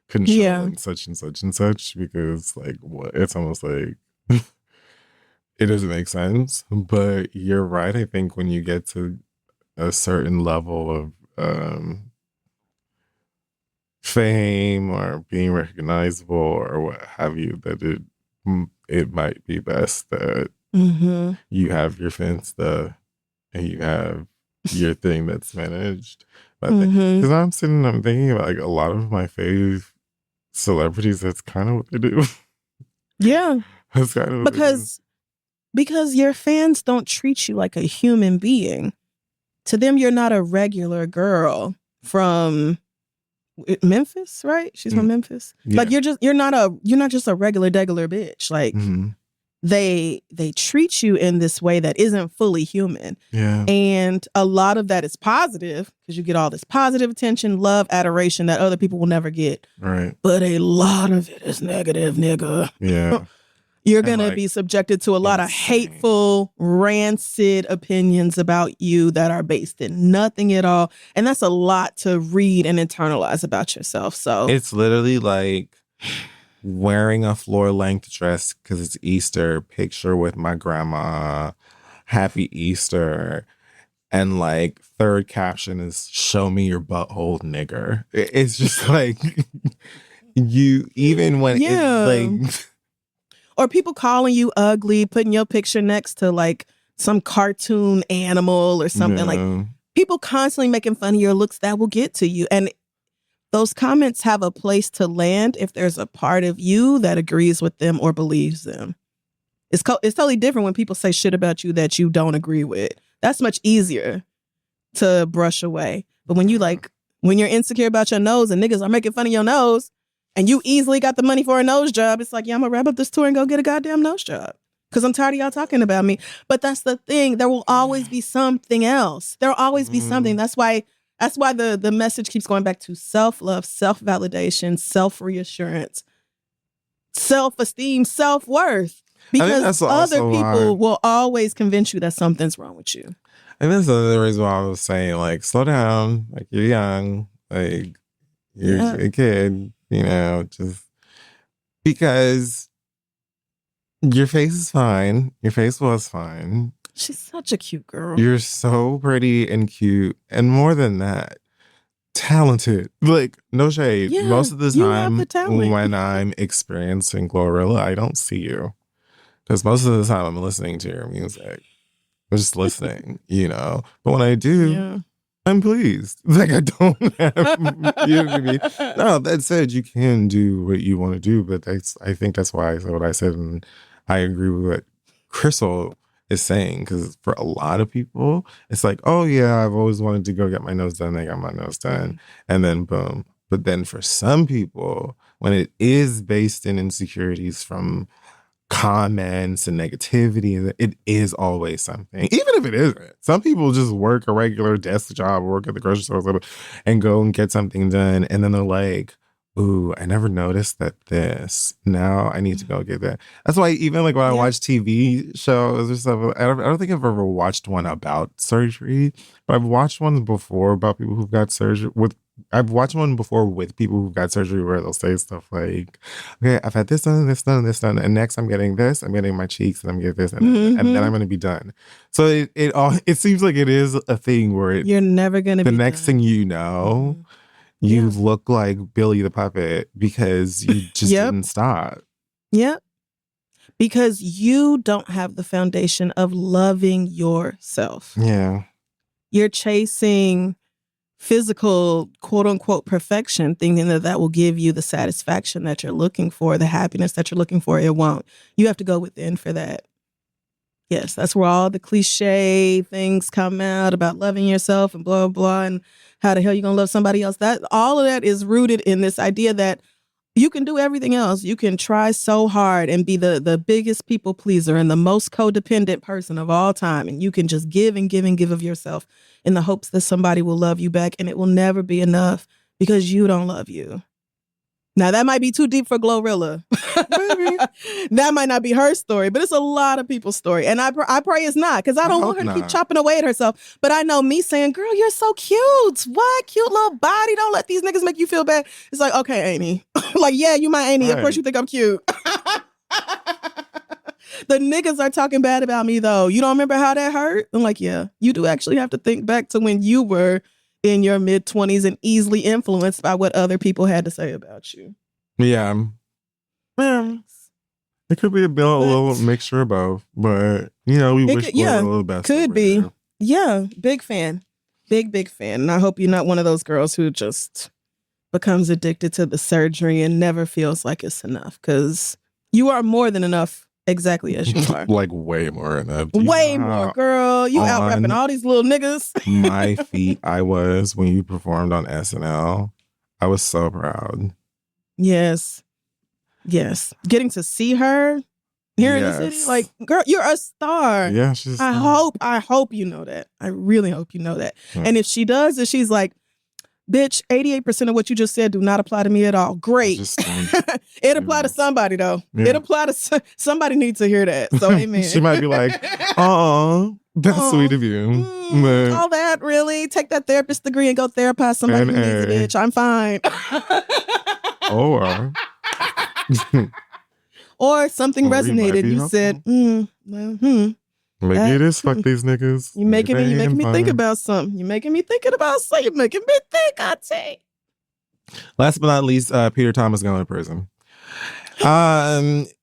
controlling such and such and such, because like what, it's almost like it doesn't make sense. But you're right. I think when you get to a certain level of fame or being recognizable or what have you, that it might be best that you have your fence and you have your thing that's managed. Because I'm thinking about like a lot of my fave celebrities, that's kind of what they do. Yeah. That's kind of what because your fans don't treat you like a human being. To them, you're not a regular girl from Memphis, right? She's from Memphis. Yeah. Like you're not just a regular degular bitch. Like they treat you in this way that isn't fully human. Yeah. And a lot of that is positive because you get all this positive attention, love, adoration that other people will never get. Right. But a lot of it is negative, nigga. Yeah. You're going to be subjected to a lot of hateful, rancid opinions about you that are based in nothing at all. And that's a lot to read and internalize about yourself. So it's literally like wearing a floor-length dress because it's Easter, picture with my grandma, happy Easter. And like third caption is show me your butthole, nigger. It's just like you, even when it's like... Or people calling you ugly, putting your picture next to like some cartoon animal or something. Like people constantly making fun of your looks, that will get to you. And those comments have a place to land if there's a part of you that agrees with them or believes them. It's totally different when people say shit about you that you don't agree with. That's much easier to brush away. But when when you're insecure about your nose and niggas are making fun of your nose, and you easily got the money for a nose job, it's like, yeah, I'm going to wrap up this tour and go get a goddamn nose job. Because I'm tired of y'all talking about me. But that's the thing. There will always be something else. There will always be something. That's why the message keeps going back to self-love, self-validation, self-reassurance, self-esteem, self-worth. Because other people will always convince you that something's wrong with you. And that's the other reason why I was saying, like, slow down. Like, you're young. Like, you're a kid. Just because your face is fine. Your face was fine. She's such a cute girl. You're so pretty and cute. And more than that, talented. Like, no shade. Yeah, most of the time when I'm experiencing Glorilla, I don't see you. Because most of the time I'm listening to your music. I'm just listening, But when I do, I'm pleased. Like, I don't have, you know what I mean? No, that said, you can do what you want to do, but I think that's why I said what I said, and I agree with what Crystal is saying, because for a lot of people, it's like, oh yeah, I've always wanted to go get my nose done. I got my nose done, and then boom. But then for some people, when it is based in insecurities from comments and negativity, it is always something, even if it isn't. Some people just work a regular desk job or work at the grocery store and go and get something done, and then they're like, ooh, I never noticed this. Now I need to go get that. That's why even like when I watch TV shows or stuff, I don't think I've ever watched one about surgery, but I've watched ones before about people who've got surgery with I've watched one before with people who got surgery where they'll say stuff like, okay, I've had this done, this done, this done, and next I'm getting this, I'm getting my cheeks, and I'm getting this, and then I'm going to be done. So it seems like it is a thing where you're never going to be the next thing you know, you look like Billy the Puppet because you just didn't stop. Yep. Because you don't have the foundation of loving yourself. Yeah. You're chasing physical, quote unquote, perfection, thinking that will give you the satisfaction that you're looking for, the happiness that you're looking for. It won't. You have to go within for that. Yes, that's where all the cliche things come out about loving yourself and blah, blah, and how the hell you gonna love somebody else. That all of that is rooted in this idea that you can do everything else. You can try so hard and be the biggest people pleaser and the most codependent person of all time. And you can just give and give and give of yourself in the hopes that somebody will love you back. And it will never be enough because you don't love you. Now, that might be too deep for Glorilla. That might not be her story, but it's a lot of people's story. And I pray it's not, because I don't want her to keep chopping away at herself. But I know me saying, girl, you're so cute. What? Cute little body. Don't let these niggas make you feel bad. It's like, okay, Amy. Like, yeah, you my Amy. Right. Of course you think I'm cute. The niggas are talking bad about me, though. You don't remember how that hurt? I'm like, yeah, you do actually have to think back to when you were in your mid-20s and easily influenced by what other people had to say about you. Yeah. It could be a little mixture of both, but, you know, we wish for a little best. Could be. There. Yeah, big fan. Big fan. And I hope you're not one of those girls who just becomes addicted to the surgery and never feels like it's enough, because you are more than enough. Exactly as you are. Like way more enough. Way more, girl. You out rapping all these little niggas. My feet I was when you performed on SNL. I was so proud. Yes. Getting to see her here in the city, like, girl, you're a star. Yeah, she's. I hope you know that. I really hope you know that. Yeah. And if she does, if she's like, bitch, 88% of what you just said do not apply to me at all. Great. It apply to somebody, though. Yeah. It apply to somebody needs to hear that. So, amen. She might be like, oh, that's sweet of you. All that, really? Take that therapist degree and go therapize somebody who needs it, bitch. I'm fine. Or something resonated. You said, Maybe it is fuck these niggas. You making me think about something. You making me thinking about something. You making me think, I say. Last but not least, Peter Thomas going to prison.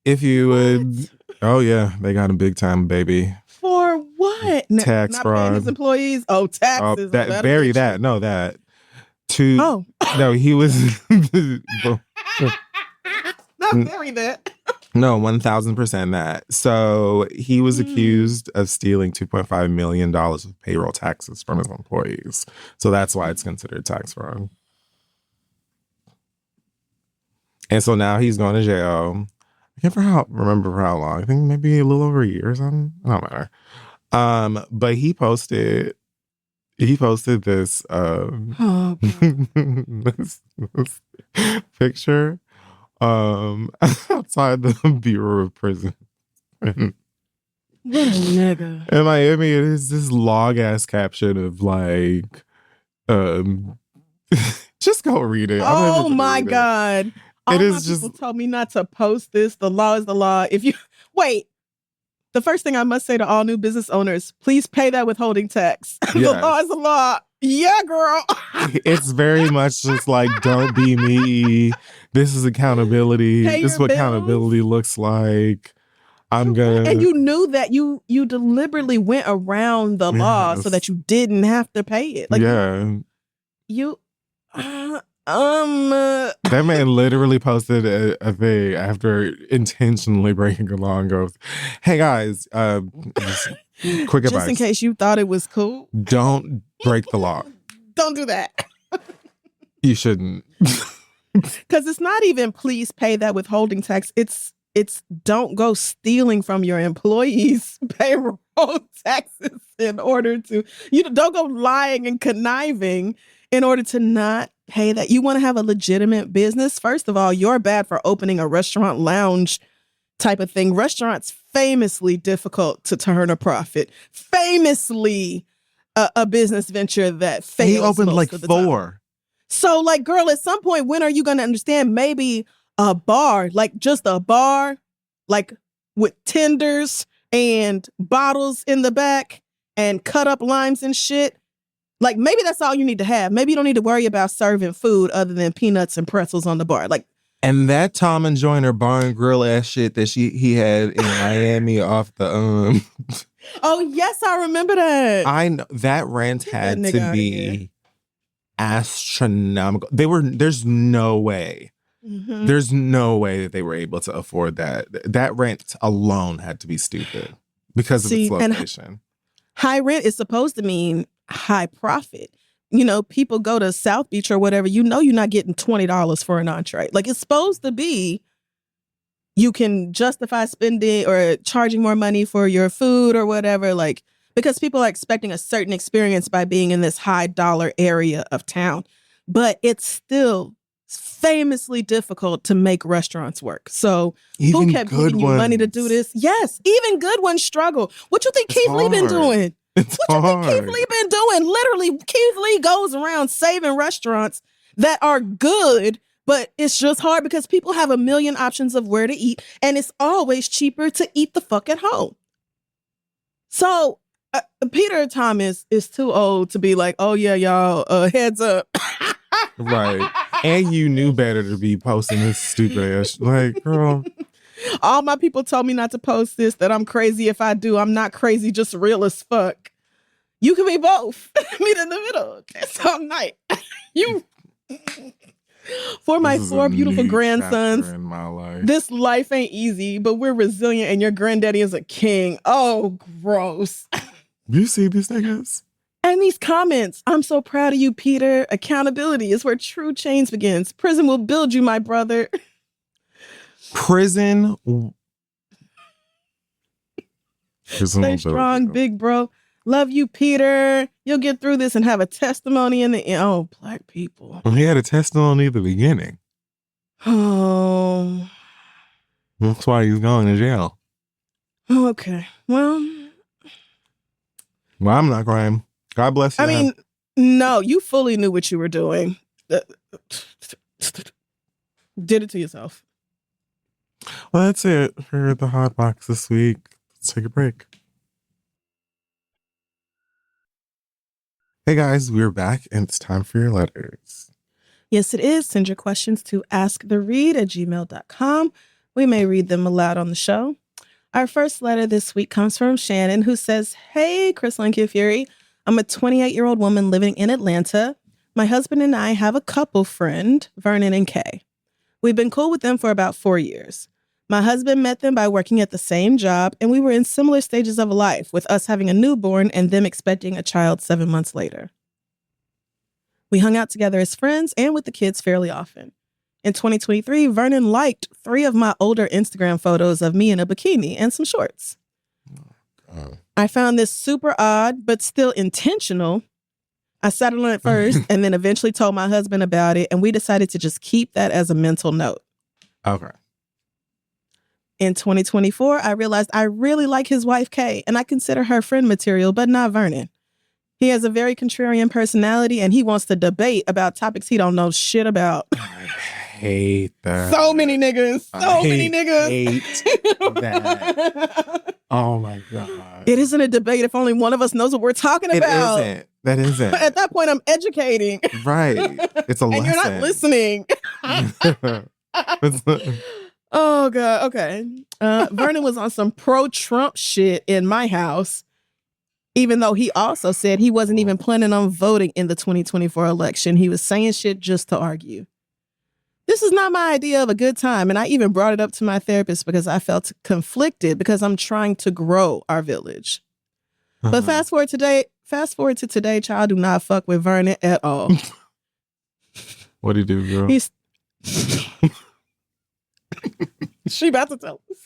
If you would, oh yeah, they got him big time, baby. For what? Tax fraud. Paying his employees. Oh, taxes. No, he was. Not bury that. No, 1,000% that. So he was accused of stealing $2.5 million of payroll taxes from his employees. So that's why it's considered tax fraud. And so now he's going to jail. I can't remember for how long. I think maybe a little over a year or something. It don't matter. But he posted this, this picture outside the Bureau of Prison. What a nigga. In Miami, it is this long ass caption of like, just go read it. Oh my God. All my people told me not to post this. The law is the law. If you wait, the first thing I must say to all new business owners, please pay that withholding tax. Yes. The law is the law. Yeah, girl. It's very much just like, don't be me. This is accountability. This is what accountability looks like. I'm gonna. And you knew that you deliberately went around the law so that you didn't have to pay it. Like, you. That man literally posted a thing after intentionally breaking a law and goes, "Hey guys, quick advice. Just in case you thought it was cool, don't break the law. Don't do that. You shouldn't." Because it's not even please pay that withholding tax. It's don't go stealing from your employees' payroll taxes in order to, don't go lying and conniving in order to not pay that. You want to have a legitimate business. First of all, you're bad for opening a restaurant lounge type of thing. Restaurants famously difficult to turn a profit. Famously a business venture that fails. He opened like 4. So, like, girl, at some point, when are you going to understand maybe a bar, like just a bar, like with tenders and bottles in the back and cut up limes and shit? Like, maybe that's all you need to have. Maybe you don't need to worry about serving food other than peanuts and pretzels on the bar. Like, and that Tom and Joyner bar and grill ass shit that he had in Miami off the Oh yes, I remember that. I know that rent had to be astronomical. There's no way. Mm-hmm. There's no way that they were able to afford that. That rent alone had to be stupid because of its location. High rent is supposed to mean high profit. You know, people go to South Beach or whatever, you know, you're not getting $20 for an entree. Like, it's supposed to be you can justify spending or charging more money for your food or whatever, like, because people are expecting a certain experience by being in this high dollar area of town. But it's still famously difficult to make restaurants work. So even who kept giving you money to do this? Yes, even good ones struggle. What you think Keith Lee been doing? What you think Keith Lee been doing? Literally, Keith Lee goes around saving restaurants that are good, but it's just hard because people have a million options of where to eat, and it's always cheaper to eat the fuck at home. So Peter Thomas is too old to be like, oh yeah, y'all, heads up. Right. And you knew better to be posting this stupid ass. Like, girl. All my people told me not to post this, that I'm crazy if I do. I'm not crazy, just real as fuck. You can be both. Meet in the middle. It's all night. You. For my 4 beautiful grandsons, in my life. This life ain't easy, but we're resilient and your granddaddy is a king. Oh, gross. You see these niggas? And these comments, I'm so proud of you, Peter. Accountability is where true change begins. Prison will build you, my brother. Prison Stay strong, big bro. Love you, Peter. You'll get through this and have a testimony in the end. Oh, black people. Well, he had a testimony at the beginning. Oh. That's why he's going to jail. Okay. Well, I'm not crying. God bless you. I mean, no, you fully knew what you were doing. Did it to yourself. Well, that's it for the Hot Box this week. Let's take a break. Hey guys, we're back and it's time for your letters. Yes, it is. Send your questions to asktheread@gmail.com. We may read them aloud on the show. Our first letter this week comes from Shannon, who says, hey, Crystal and Kid Fury. I'm a 28-year-old woman living in Atlanta. My husband and I have a couple friend, Vernon and Kay. We've been cool with them for about 4 years. My husband met them by working at the same job, and we were in similar stages of life, with us having a newborn and them expecting a child 7 months later. We hung out together as friends and with the kids fairly often. In 2023, Vernon liked 3 of my older Instagram photos of me in a bikini and some shorts. I found this super odd, but still intentional. I settled on it first and then eventually told my husband about it, and we decided to just keep that as a mental note. Okay. In 2024, I realized I really like his wife, Kay, and I consider her friend material, but not Vernon. He has a very contrarian personality, and he wants to debate about topics he don't know shit about. I hate that. So many niggas. Many niggas. Hate that. Oh my God. It isn't a debate if only one of us knows what we're talking about. It isn't. That isn't. At that point, I'm educating. Right. It's a lesson. And you're not listening. Oh, God. Okay. Vernon was on some pro-Trump shit in my house, even though he also said he wasn't even planning on voting in the 2024 election. He was saying shit just to argue. This is not my idea of a good time, and I even brought it up to my therapist because I felt conflicted because I'm trying to grow our village. But fast forward to today, child, do not fuck with Vernon at all. What'd he do, girl? She about to tell us.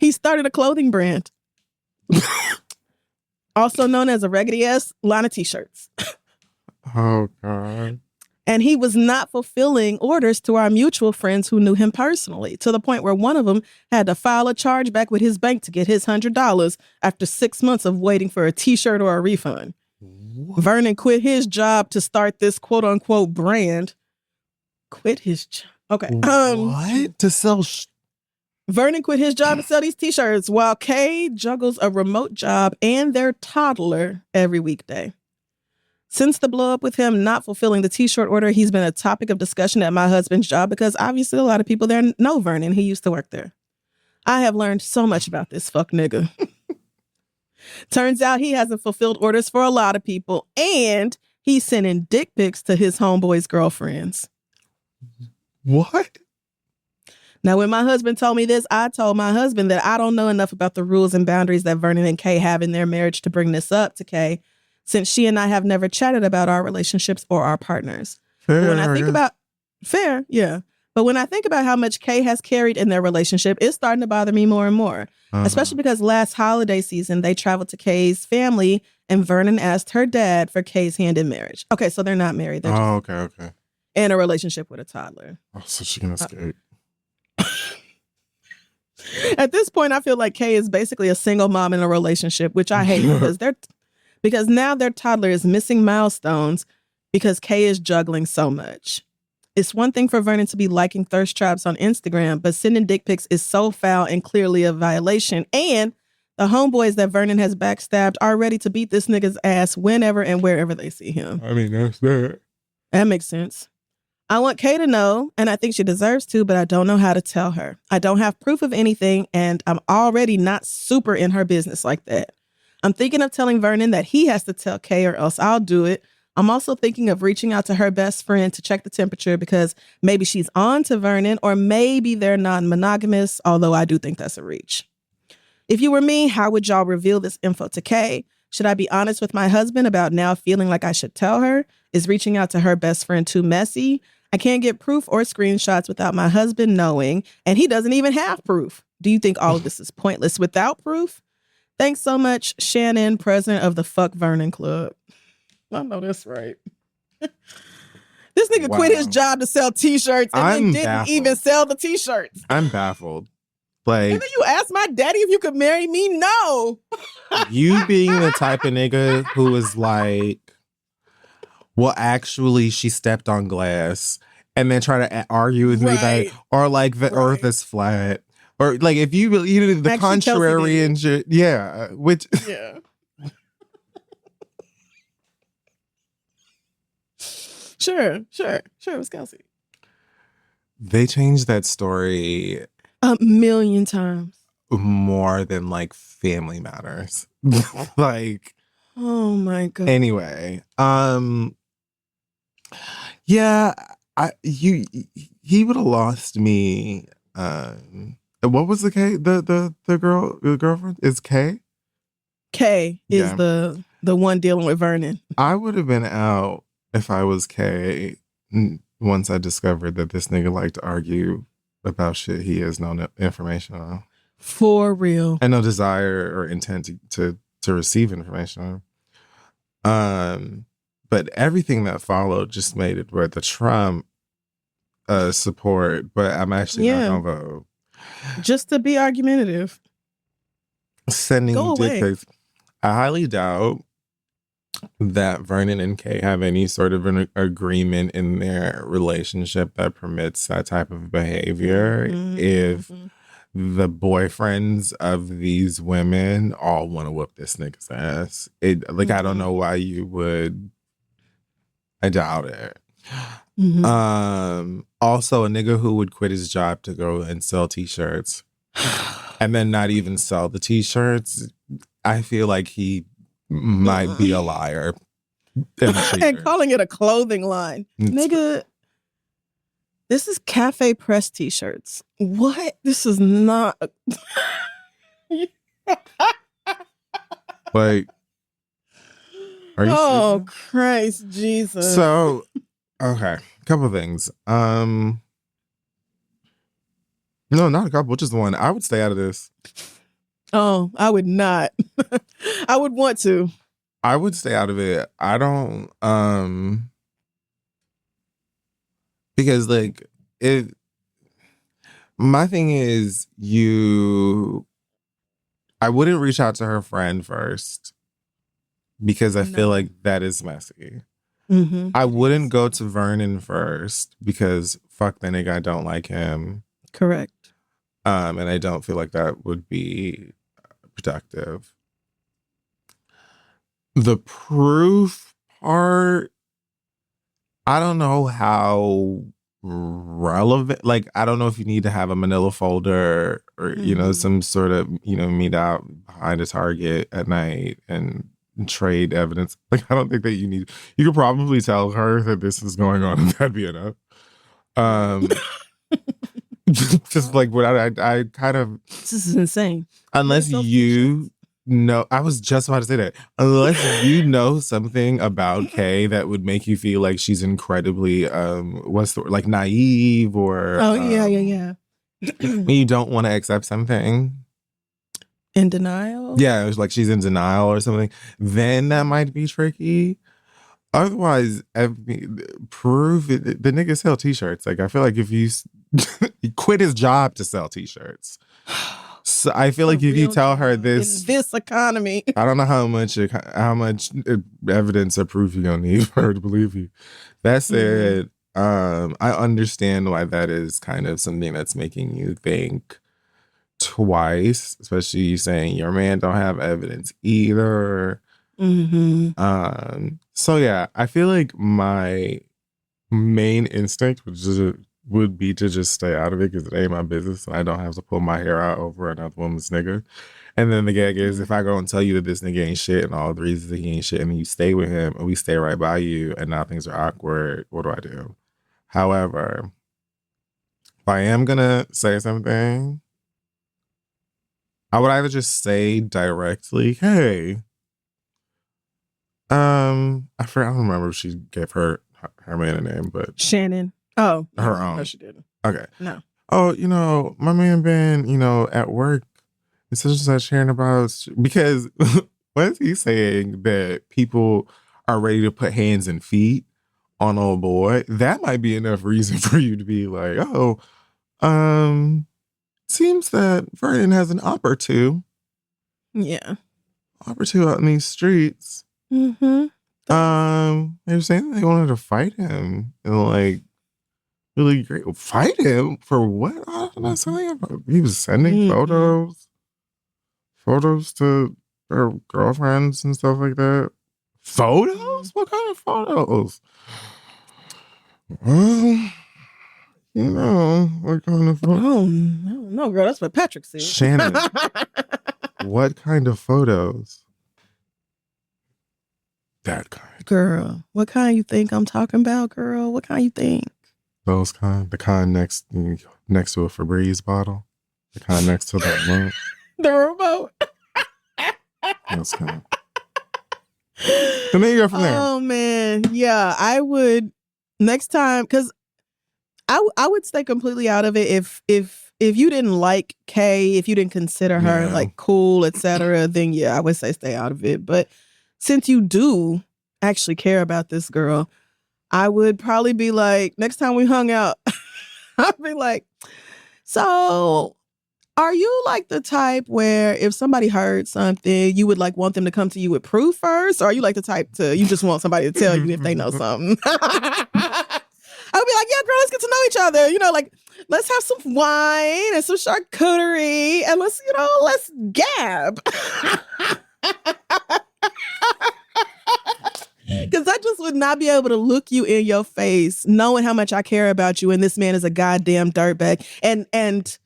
He started a clothing brand, also known as a raggedy ass line of t-shirts. Oh, God. And he was not fulfilling orders to our mutual friends who knew him personally, to the point where one of them had to file a chargeback with his bank to get his $100 after 6 months of waiting for a t-shirt or a refund. What? Vernon quit his job to start this quote unquote brand. Quit his job. Okay. What? To sell Vernon quit his job to sell these t-shirts while Kay juggles a remote job and their toddler every weekday. Since the blow up with him not fulfilling the t-shirt order, he's been a topic of discussion at my husband's job because obviously a lot of people there know Vernon. He used to work there. I have learned so much about this fuck nigga. Turns out he hasn't fulfilled orders for a lot of people, and he's sending dick pics to his homeboys' girlfriends. What? Now, when my husband told me this, I told my husband that I don't know enough about the rules and boundaries that Vernon and Kay have in their marriage to bring this up to Kay, since she and I have never chatted about our relationships or our partners. Fair, but when I think about fair, yeah. But when I think about how much Kay has carried in their relationship, it's starting to bother me more and more. Especially because last holiday season, they traveled to Kay's family and Vernon asked her dad for Kay's hand in marriage. Okay, so they're not married. They're just okay. in a relationship with a toddler. Oh, so she can escape. At this point, I feel like Kay is basically a single mom in a relationship, which I hate because now their toddler is missing milestones because Kay is juggling so much. It's one thing for Vernon to be liking thirst traps on Instagram, but sending dick pics is so foul and clearly a violation. And the homeboys that Vernon has backstabbed are ready to beat this nigga's ass whenever and wherever they see him. I mean, that's that. That makes sense. I want Kay to know, and I think she deserves to, but I don't know how to tell her. I don't have proof of anything, and I'm already not super in her business like that. I'm thinking of telling Vernon that he has to tell Kay or else I'll do it. I'm also thinking of reaching out to her best friend to check the temperature because maybe she's on to Vernon or maybe they're non-monogamous, although I do think that's a reach. If you were me, how would y'all reveal this info to Kay? Should I be honest with my husband about now feeling like I should tell her? Is reaching out to her best friend too messy? I can't get proof or screenshots without my husband knowing, and he doesn't even have proof. Do you think all of this is pointless without proof? Thanks so much, Shannon, president of the Fuck Vernon Club. I know that's right. This nigga quit his job to sell t-shirts and then didn't even sell the t-shirts. I'm baffled. Like, and then you asked my daddy if you could marry me? No. You being the type of nigga who is like, well, actually, she stepped on glass and then try to argue with me that, or like the earth is flat. Or like if you the actually, contrary and shit. Yeah. Which. Yeah. Sure. It was Kelsey. They changed that story a million times. More than like Family Matters. Like, oh my God. Anyway, yeah, he would have lost me. What was the K? The girlfriend is K. K is the one dealing with Vernon. I would have been out if I was K. Once I discovered that this nigga liked to argue about shit he has no information on. For real. And no desire or intent to receive information on. But everything that followed just made it where the Trump support, but I'm actually not going to vote. Just to be argumentative. Sending dick pics. I highly doubt that Vernon and Kay have any sort of an agreement in their relationship that permits that type of behavior. If the boyfriends of these women all want to whoop this nigga's ass, I don't know why you would. I doubt it. Also, a nigga who would quit his job to go and sell t-shirts and then not even sell the t-shirts, I feel like he might be a liar. And calling it a clothing line. Nigga, this is Cafe Press t-shirts. What? This is not. Like, are you serious? Christ Jesus. So, okay, a couple of things. No, not a couple, just one. I would stay out of this. Oh, I would not. I would want to. I would stay out of it. I don't, because like my thing is I wouldn't reach out to her friend first because I feel like that is messy. I wouldn't go to Vernon first because fuck that nigga, I don't like him. Correct. And I don't feel like that would be productive. The proof part, I don't know how relevant. Like, I don't know if you need to have a manila folder or, you know, some sort of, you know, meet out behind a Target at night and trade evidence. Like, I don't think that you could probably tell her that this is going on and that'd be enough. Just like what I kind of, this is insane. Unless you know, I was just about to say that. Unless you know something about Kay that would make you feel like she's incredibly what's the word, like naive or yeah. You don't want to accept something. In denial? Yeah, it was like she's in denial or something. Then that might be tricky. Otherwise, proof the nigga sell t-shirts. Like I feel like if he quit his job to sell t-shirts. So I feel like if you tell her this in this economy, I don't know how much evidence or proof you're gonna need for her to believe you. That said, I understand why that is kind of something that's making you think twice, especially you saying your man don't have evidence either. So yeah, I feel like my main instinct would be to just stay out of it because it ain't my business and I don't have to pull my hair out over another woman's nigga. And then the gag is if I go and tell you that this nigga ain't shit and all the reasons that he ain't shit and then you stay with him and we stay right by you and now things are awkward, what do I do? However, if I am gonna say something, I would either just say directly, hey, I don't remember if she gave her man a name, but Shannon. Oh, her own. No, she didn't. Okay. No. Oh, you know, my man been, you know, at work and such and such hearing about because what is he saying that people are ready to put hands and feet on old boy? That might be enough reason for you to be like, oh, seems that Vernon has an op or two. Yeah. Op or two out in these streets. They were saying they wanted to fight him and like really great. Fight him for what? I'm not saying. He was sending photos to their girlfriends and stuff like that. Photos? What kind of photos? Well, you know, what kind of photos? Oh, no, girl, that's what Patrick said. Shannon, what kind of photos? That kind. Girl, what kind you think I'm talking about, girl? What kind you think? Those kind, the kind next to a Febreze bottle, the kind next to that remote. The remote. Those kind. And then you go from there. Oh man, yeah, I would next time because I would stay completely out of it if you didn't like Kay, if you didn't consider her like cool, etc. Then yeah, I would say stay out of it. But since you do actually care about this girl, I would probably be like, next time we hung out, I'd be like, so are you like the type where if somebody heard something, you would like want them to come to you with proof first? Or are you like the type you just want somebody to tell you if they know something? I would be like, yeah, girl, let's get to know each other. You know, like, let's have some wine and some charcuterie and let's gab. Because I just would not be able to look you in your face knowing how much I care about you and this man is a goddamn dirtbag. And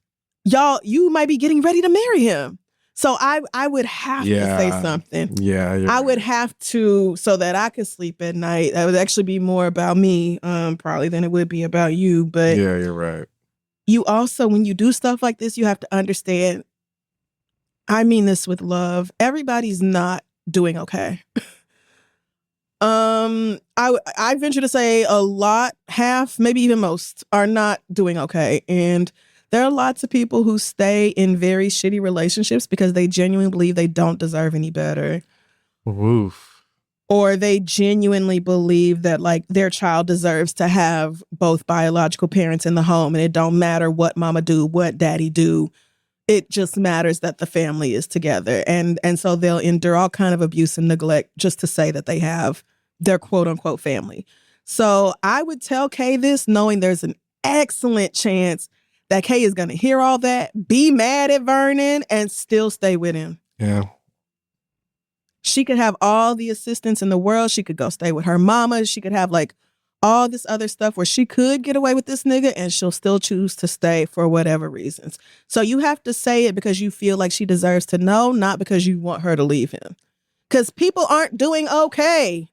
y'all, you might be getting ready to marry him. So I would have to say something. Yeah. I would have to so that I could sleep at night. That would actually be more about me probably than it would be about you. But yeah, you're right. You also, when you do stuff like this, you have to understand, I mean this with love, everybody's not doing okay. I venture to say a lot, half, maybe even most, are not doing okay. And there are lots of people who stay in very shitty relationships because they genuinely believe they don't deserve any better. Oof. Or they genuinely believe that like their child deserves to have both biological parents in the home and it don't matter what mama do, what daddy do. It just matters that the family is together. And so they'll endure all kind of abuse and neglect just to say that they have their quote unquote family. So I would tell Kay this knowing there's an excellent chance that Kay is going to hear all that, be mad at Vernon, and still stay with him. Yeah. She could have all the assistance in the world. She could go stay with her mama. She could have like all this other stuff where she could get away with this nigga and she'll still choose to stay for whatever reasons. So you have to say it because you feel like she deserves to know, not because you want her to leave him. Because people aren't doing okay.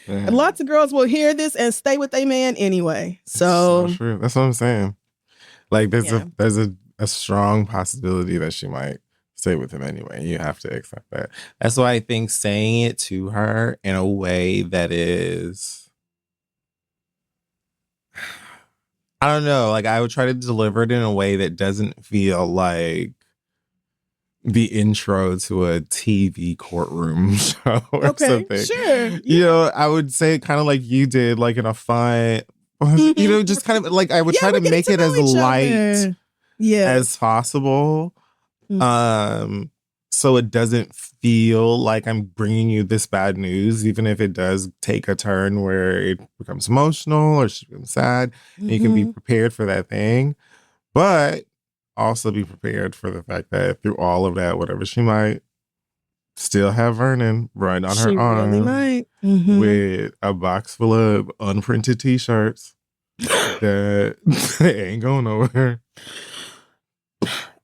And lots of girls will hear this and stay with their man anyway. So true. That's what I'm saying. Like there's a strong possibility that she might stay with him anyway. You have to accept that. That's why I think saying it to her in a way that is, I don't know, like I would try to deliver it in a way that doesn't feel like the intro to a TV courtroom show or something. Sure. Yeah. You know, I would say it kind of like you did, like in a fun, you know, just kind of like I would try to make it as light as possible. So it doesn't feel like I'm bringing you this bad news, even if it does take a turn where it becomes emotional or she becomes sad. And you can be prepared for that thing, but also be prepared for the fact that through all of that, whatever, she might still have Vernon right on her arm, really might. With a box full of unprinted T-shirts that ain't going nowhere.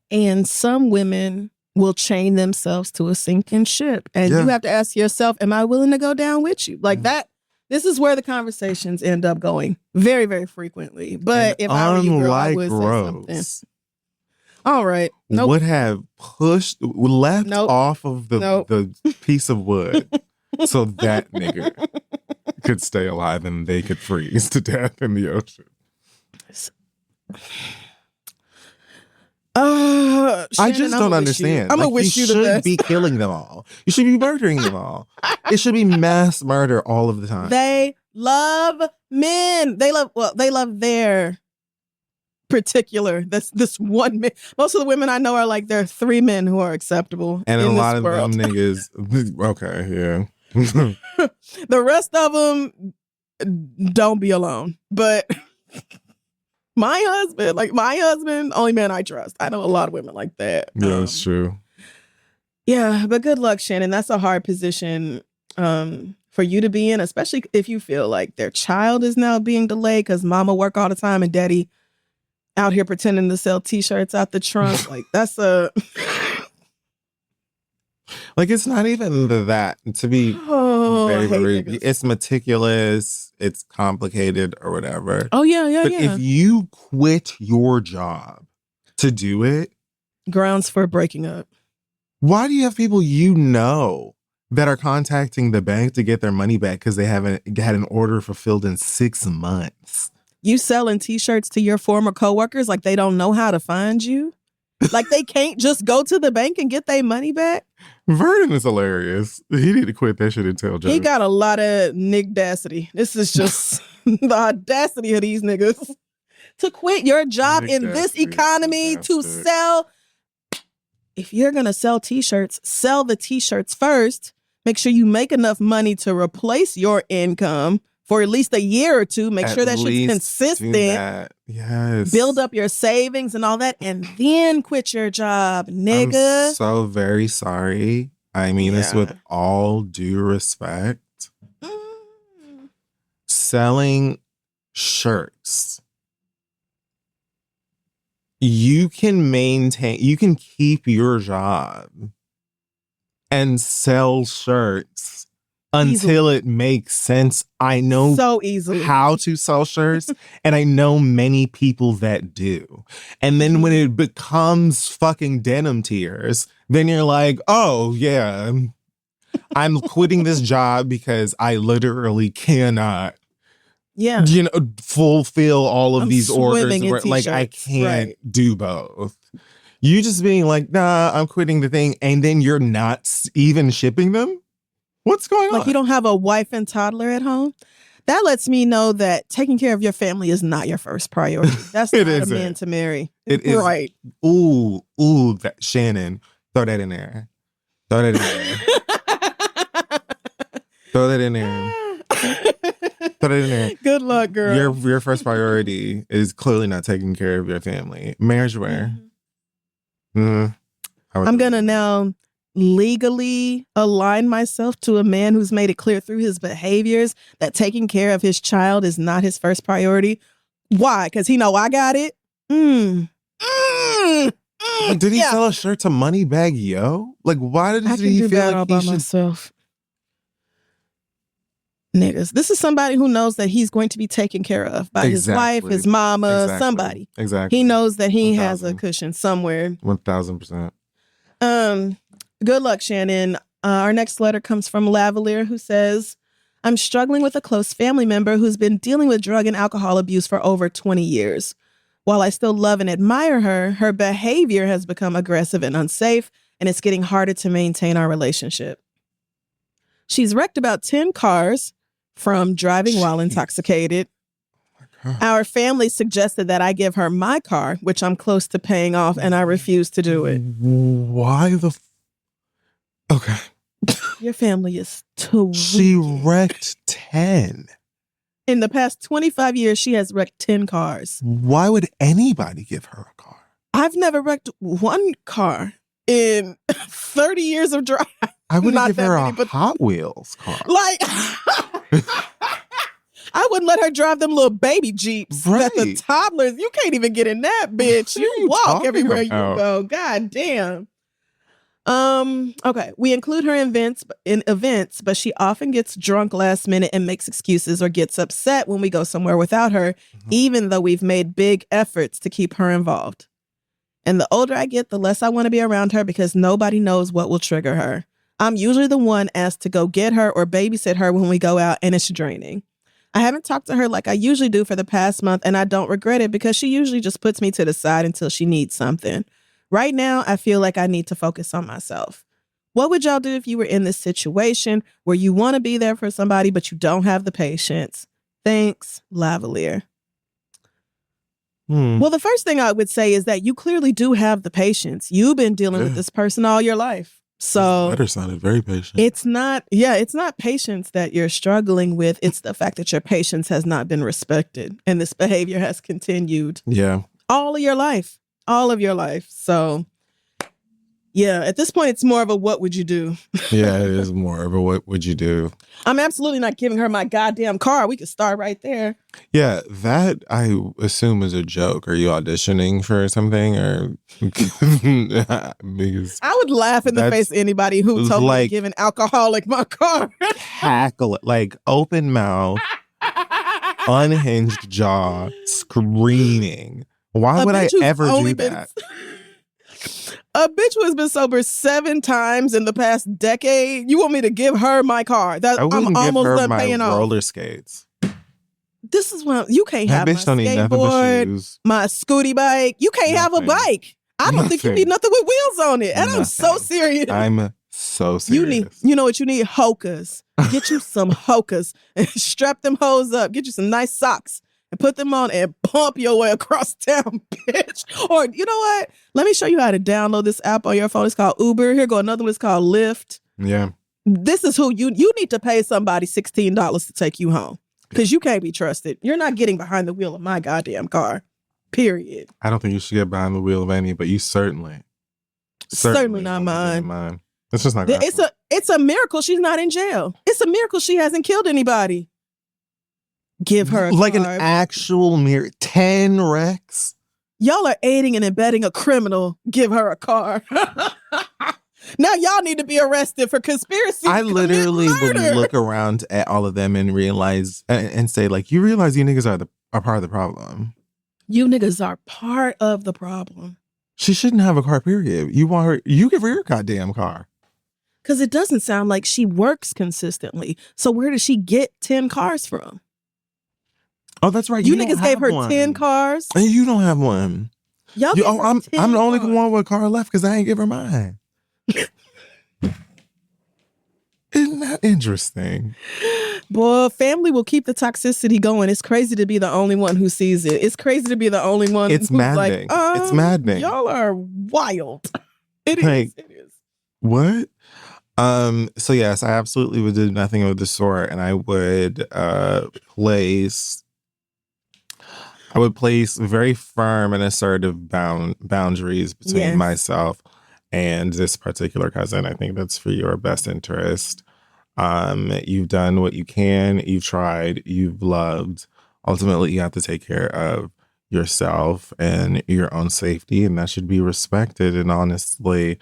And some women will chain themselves to a sinking ship. And you have to ask yourself, am I willing to go down with you? Like that, this is where the conversations end up going very, very frequently. But if I were you, girl, I would say something. All right. Would have left off of the piece of wood so that nigga could stay alive and they could freeze to death in the ocean. Shannon, I just don't understand. I'm gonna wish you the best. You should be killing them all. You should be murdering them all. It should be mass murder all of the time. They love men. They love their particular this one man. Most of the women I know are like, there are 3 men who are acceptable, and in a lot this of world. them niggas. Okay, yeah. The rest of them don't be alone. But my husband, only man I trust. I know a lot of women like that. Yeah, that's true. Yeah, but good luck, Shannon. That's a hard position for you to be in, especially if you feel like their child is now being delayed because mama work all the time and daddy out here pretending to sell T-shirts out the trunk. Like that's a like it's not even that to be very it's meticulous, it's complicated or whatever. Oh yeah. But if you quit your job to do it, grounds for breaking up. Why do you have people you know that are contacting the bank to get their money back because they haven't had an order fulfilled in 6 months? You selling T-shirts to your former coworkers like they don't know how to find you? Like they can't just go to the bank and get their money back? Vernon is hilarious. He need to quit that shit and tell jokes. He got a lot of nigdacity. This is just the audacity of these niggas to quit your job in this economy to sell. If you're going to sell T-shirts, sell the T-shirts first. Make sure you make enough money to replace your income for at least a year or 2. Make sure that shit's consistent. Yes. Build up your savings and all that, and then quit your job, nigga. I'm so very sorry. I mean this with all due respect. Selling shirts. You can keep your job and sell shirts until it makes sense. I know so easily how to sell shirts, and I know many people that do. And then when it becomes fucking denim tears, then you're like, oh yeah, I'm quitting this job because I literally cannot fulfill all of these orders where, like, I can't do both. You just being like, nah, I'm quitting the thing, and then you're not even shipping them? What's going on? Like you don't have a wife and toddler at home? That lets me know that taking care of your family is not your first priority. That's not a man to marry. It is. Right. Ooh, that Shannon. Throw that in there. Throw that in there. Throw that in there. Throw that in there. Good luck, girl. Your first priority is clearly not taking care of your family. Marriage where? I'm gonna now legally align myself to a man who's made it clear through his behaviors that taking care of his child is not his first priority. Why? Because he know I got it. Did he sell a shirt to Moneybag Yo? Like, why did he feel like he should? Myself. Niggas. This is somebody who knows that he's going to be taken care of by his wife, his mama, somebody. Exactly. He knows that he has a cushion somewhere. 1000%. Good luck, Shannon. Our next letter comes from Lavalier, who says, I'm struggling with a close family member who's been dealing with drug and alcohol abuse for over 20 years. While I still love and admire her, her behavior has become aggressive and unsafe, and it's getting harder to maintain our relationship. She's wrecked about 10 cars from driving while intoxicated. Our family suggested that I give her my car, which I'm close to paying off, and I refuse to do it. Why the Okay. Your family is too She wrecked 10. In the past 25 years, she has wrecked 10 cars. Why would anybody give her a car? I've never wrecked one car in 30 years of drive. I wouldn't give her a Hot Wheels car. Like, I wouldn't let her drive them little baby Jeeps. Right. That the toddlers, you can't even get in that, bitch. You walk everywhere you go. God damn. Okay. We include her in events, but she often gets drunk last minute and makes excuses or gets upset when we go somewhere without her, even though we've made big efforts to keep her involved. And the older I get, the less I want to be around her because nobody knows what will trigger her. I'm usually the one asked to go get her or babysit her when we go out, and it's draining. I haven't talked to her like I usually do for the past month, and I don't regret it because she usually just puts me to the side until she needs something. Right now, I feel like I need to focus on myself. What would y'all do if you were in this situation where you want to be there for somebody, but you don't have the patience? Thanks, Lavalier. Well, the first thing I would say is that you clearly do have the patience. You've been dealing with this person all your life. So letter sounded very patient. It's not patience that you're struggling with. It's the fact that your patience has not been respected and this behavior has continued. Yeah. All of your life. So yeah, at this point, it's more of a what would you do? Yeah, it is more of a what would you do? I'm absolutely not giving her my goddamn car. We could start right there. Yeah, that I assume is a joke. Are you auditioning for something? Or because I would laugh in the face of anybody who told me to give an alcoholic my car. Cackle, like open mouth, unhinged jaw, screaming. Why would I ever do that? A bitch who has been sober 7 times in the past decade. You want me to give her my car? I'm almost done paying off. Roller skates. This is what you can't have. That bitch don't need nothing but shoes. My scooty bike. You can't have a bike. I don't think you need nothing with wheels on it. And I'm so serious. I'm so serious. You know what you need? Hokas. Get you some Hokas and strap them hoes up. Get you some nice socks and put them on and pump your way across town, bitch. Or you know what? Let me show you how to download this app on your phone. It's called Uber. Here go another one. It's called Lyft. Yeah. This is who you need to pay somebody $16 to take you home because you can't be trusted. You're not getting behind the wheel of my goddamn car. Period. I don't think you should get behind the wheel of any, but you certainly not mine. It's just not gonna happen. It's a miracle she's not in jail. It's a miracle she hasn't killed anybody. Give her a like car. An actual 10 wrecks. Y'all are aiding and abetting a criminal. Give her a car. Now y'all need to be arrested for conspiracy. I literally would look around at all of them and realize and say, like, you realize you niggas are part of the problem. You niggas are part of the problem. She shouldn't have a car, period. You give her your goddamn car. Because it doesn't sound like she works consistently. So where does she get 10 cars from? Oh, that's right. You niggas gave her 10 cars. And you don't have one. I'm the only one with a car left because I ain't give her mine. Isn't that interesting? Boy, family will keep the toxicity going. It's crazy to be the only one who sees it. It's crazy to be the only one It's who's maddening. It's maddening. Y'all are wild. It is. It is. What? So yes, I absolutely would do nothing of the sort, and I would place very firm and assertive boundaries between myself and this particular cousin. I think that's for your best interest. You've done what you can, you've tried, you've loved. Ultimately, you have to take care of yourself and your own safety, and that should be respected. And honestly,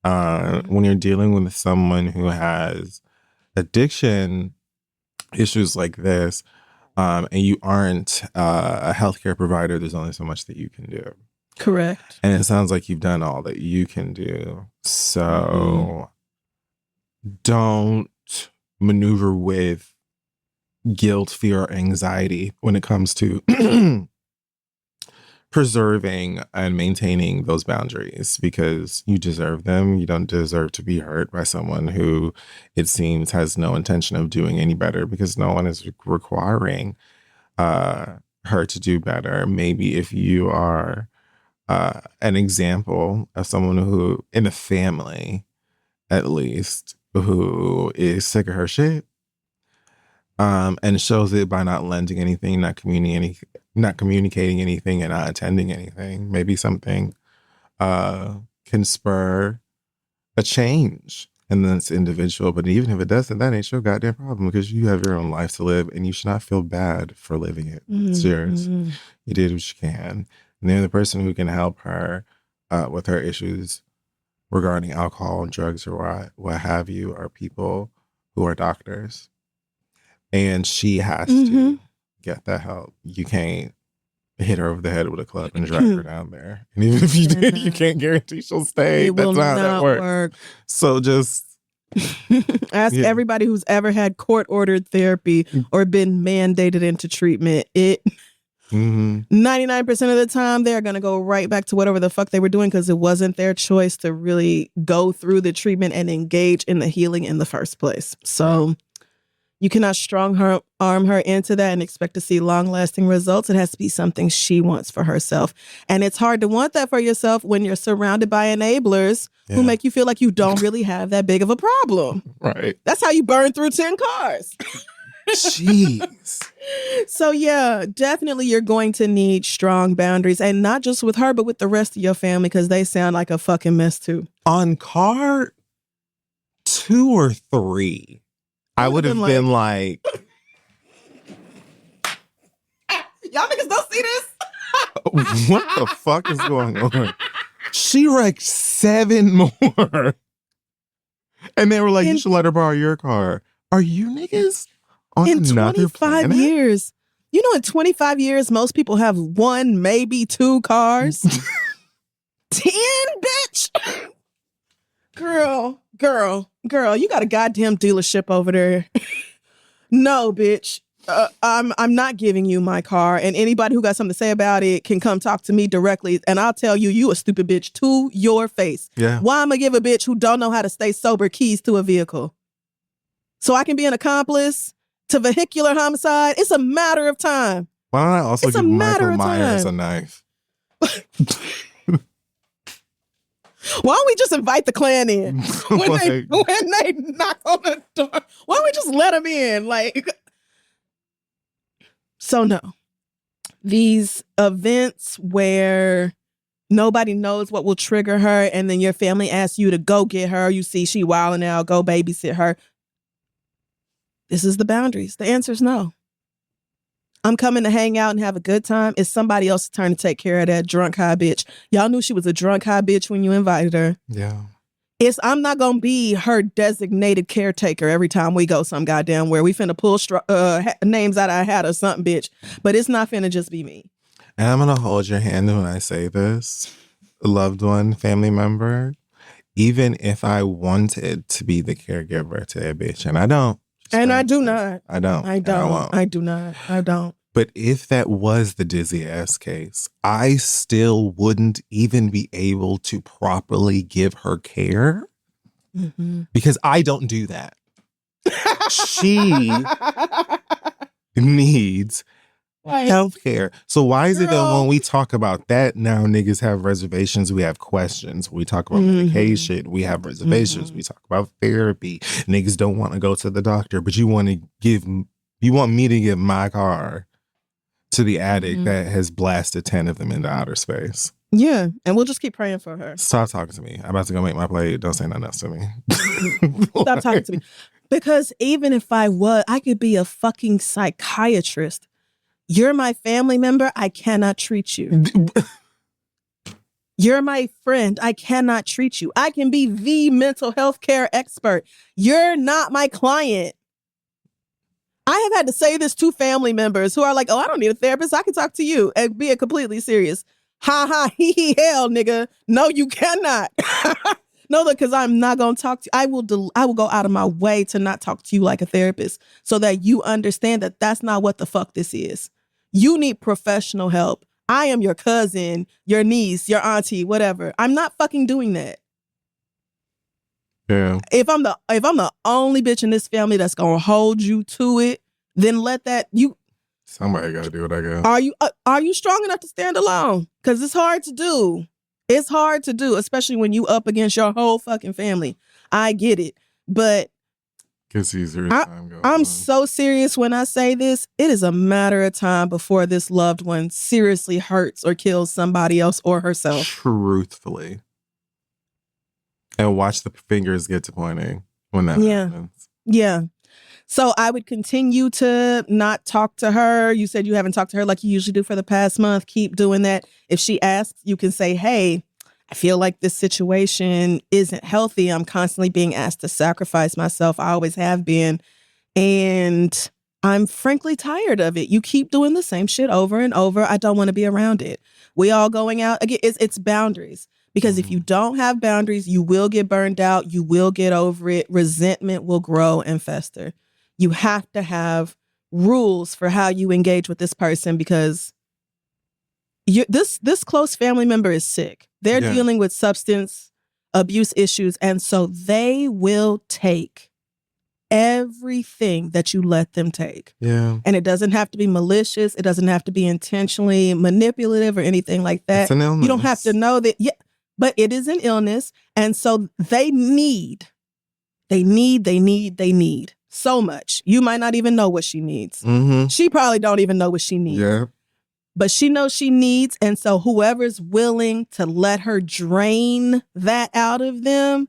when you're dealing with someone who has addiction issues like this, and you aren't a healthcare provider, there's only so much that you can do. Correct. And it sounds like you've done all that you can do. So don't maneuver with guilt, fear, or anxiety when it comes to preserving and maintaining those boundaries, because you deserve them. You don't deserve to be hurt by someone who, it seems, has no intention of doing any better, because no one is requiring her to do better. Maybe if you are an example of someone who, in the family at least, who is sick of her shit, and shows it by not lending anything, not communicating anything, and not attending anything. Maybe something can spur a change in this individual. But even if it doesn't, that ain't your goddamn problem, because you have your own life to live, and you should not feel bad for living it. It's yours. You did what you can. And the only person who can help her with her issues regarding alcohol and drugs or what have you are people who are doctors. And she has to get that help. You can't hit her over the head with a club and drag her down there. And even if you did, you can't guarantee she'll stay. That's not how that works. So just ask everybody who's ever had court-ordered therapy or been mandated into treatment. 99% of the time, they're going to go right back to whatever the fuck they were doing, because it wasn't their choice to really go through the treatment and engage in the healing in the first place. So you cannot arm her into that and expect to see long-lasting results. It has to be something she wants for herself. And it's hard to want that for yourself when you're surrounded by enablers who make you feel like you don't really have that big of a problem. Right. That's how you burn through 10 cars. Jeez. So yeah, definitely you're going to need strong boundaries, and not just with her, but with the rest of your family, because they sound like a fucking mess too. On car 2 or 3, I would have been like, y'all niggas don't see this? What the fuck is going on? She wrecked 7 more. And they were like, you should let her borrow your car. Are you niggas on in another 25 planet? years? You know, in 25 years, most people have 1, maybe 2 cars. 10, bitch. Girl, you got a goddamn dealership over there. No, bitch. I'm not giving you my car, and anybody who got something to say about it can come talk to me directly, and I'll tell you a stupid bitch to your face. Yeah. Why I'm gonna give a bitch who don't know how to stay sober keys to a vehicle? So I can be an accomplice to vehicular homicide? It's a matter of time. Why don't I also give Michael Myers a knife? Why don't we just invite the Klan in when they knock on the door? Why don't we just let them in? So no, these events where nobody knows what will trigger her, and then your family asks you to go get her. You see she wilding out, go babysit her. This is the boundaries. The answer is no. I'm coming to hang out and have a good time. It's somebody else's turn to take care of that drunk high bitch. Y'all knew she was a drunk high bitch when you invited her. Yeah. I'm not going to be her designated caretaker every time we go some goddamn where. We finna pull names out of our hat or something, bitch. But it's not finna just be me. And I'm going to hold your hand when I say this. Loved one, family member. Even if I wanted to be the caregiver to a bitch, and I don't. And I do not. I don't. I don't. I do not. I don't. But if that was the dizzy ass case, I still wouldn't even be able to properly give her care because I don't do that. She needs healthcare. So why is it that when we talk about that now, niggas have reservations, we have questions. We talk about medication, we have reservations. We talk about therapy. Niggas don't want to go to the doctor, but you want me to give my car to the addict that has blasted 10 of them into outer space. Yeah, and we'll just keep praying for her. Stop talking to me. I'm about to go make my plate. Don't say nothing else to me. Stop talking to me. Because even if I could be a fucking psychiatrist. You're my family member. I cannot treat you. You're my friend. I cannot treat you. I can be the mental health care expert. You're not my client. I have had to say this to family members who are like, oh, I don't need a therapist. I can talk to you and be completely serious. Ha ha, hee, hell, nigga. No, you cannot. No, because I'm not going to talk to you. I will go out of my way to not talk to you like a therapist so that you understand that that's not what the fuck this is. You need professional help. I am your cousin, your niece, your auntie, whatever. I'm not fucking doing that. Yeah. If I'm the only bitch in this family that's gonna hold you to it, then somebody gotta do what I got. Are you strong enough to stand alone? Because it's hard to do. It's hard to do, especially when you up against your whole fucking family. I get it, but I'm so serious when I say this. It is a matter of time before this loved one seriously hurts or kills somebody else or herself. Truthfully. And watch the fingers get to pointing when that happens. Yeah. So I would continue to not talk to her. You said you haven't talked to her like you usually do for the past month. Keep doing that. If she asks, you can say, hey, I feel like this situation isn't healthy. I'm constantly being asked to sacrifice myself. I always have been. And I'm frankly tired of it. You keep doing the same shit over and over. I don't want to be around it. We all going out. Again, it's boundaries. Because if you don't have boundaries, you will get burned out. You will get over it. Resentment will grow and fester. You have to have rules for how you engage with this person because this close family member is sick. They're dealing with substance abuse issues. And so they will take everything that you let them take. Yeah. And it doesn't have to be malicious. It doesn't have to be intentionally manipulative or anything like that. It's an illness. You don't have to know that. Yeah, but it is an illness. And so they need so much. You might not even know what she needs. Mm-hmm. She probably don't even know what she needs. Yeah. But she knows she needs. And so whoever's willing to let her drain that out of them,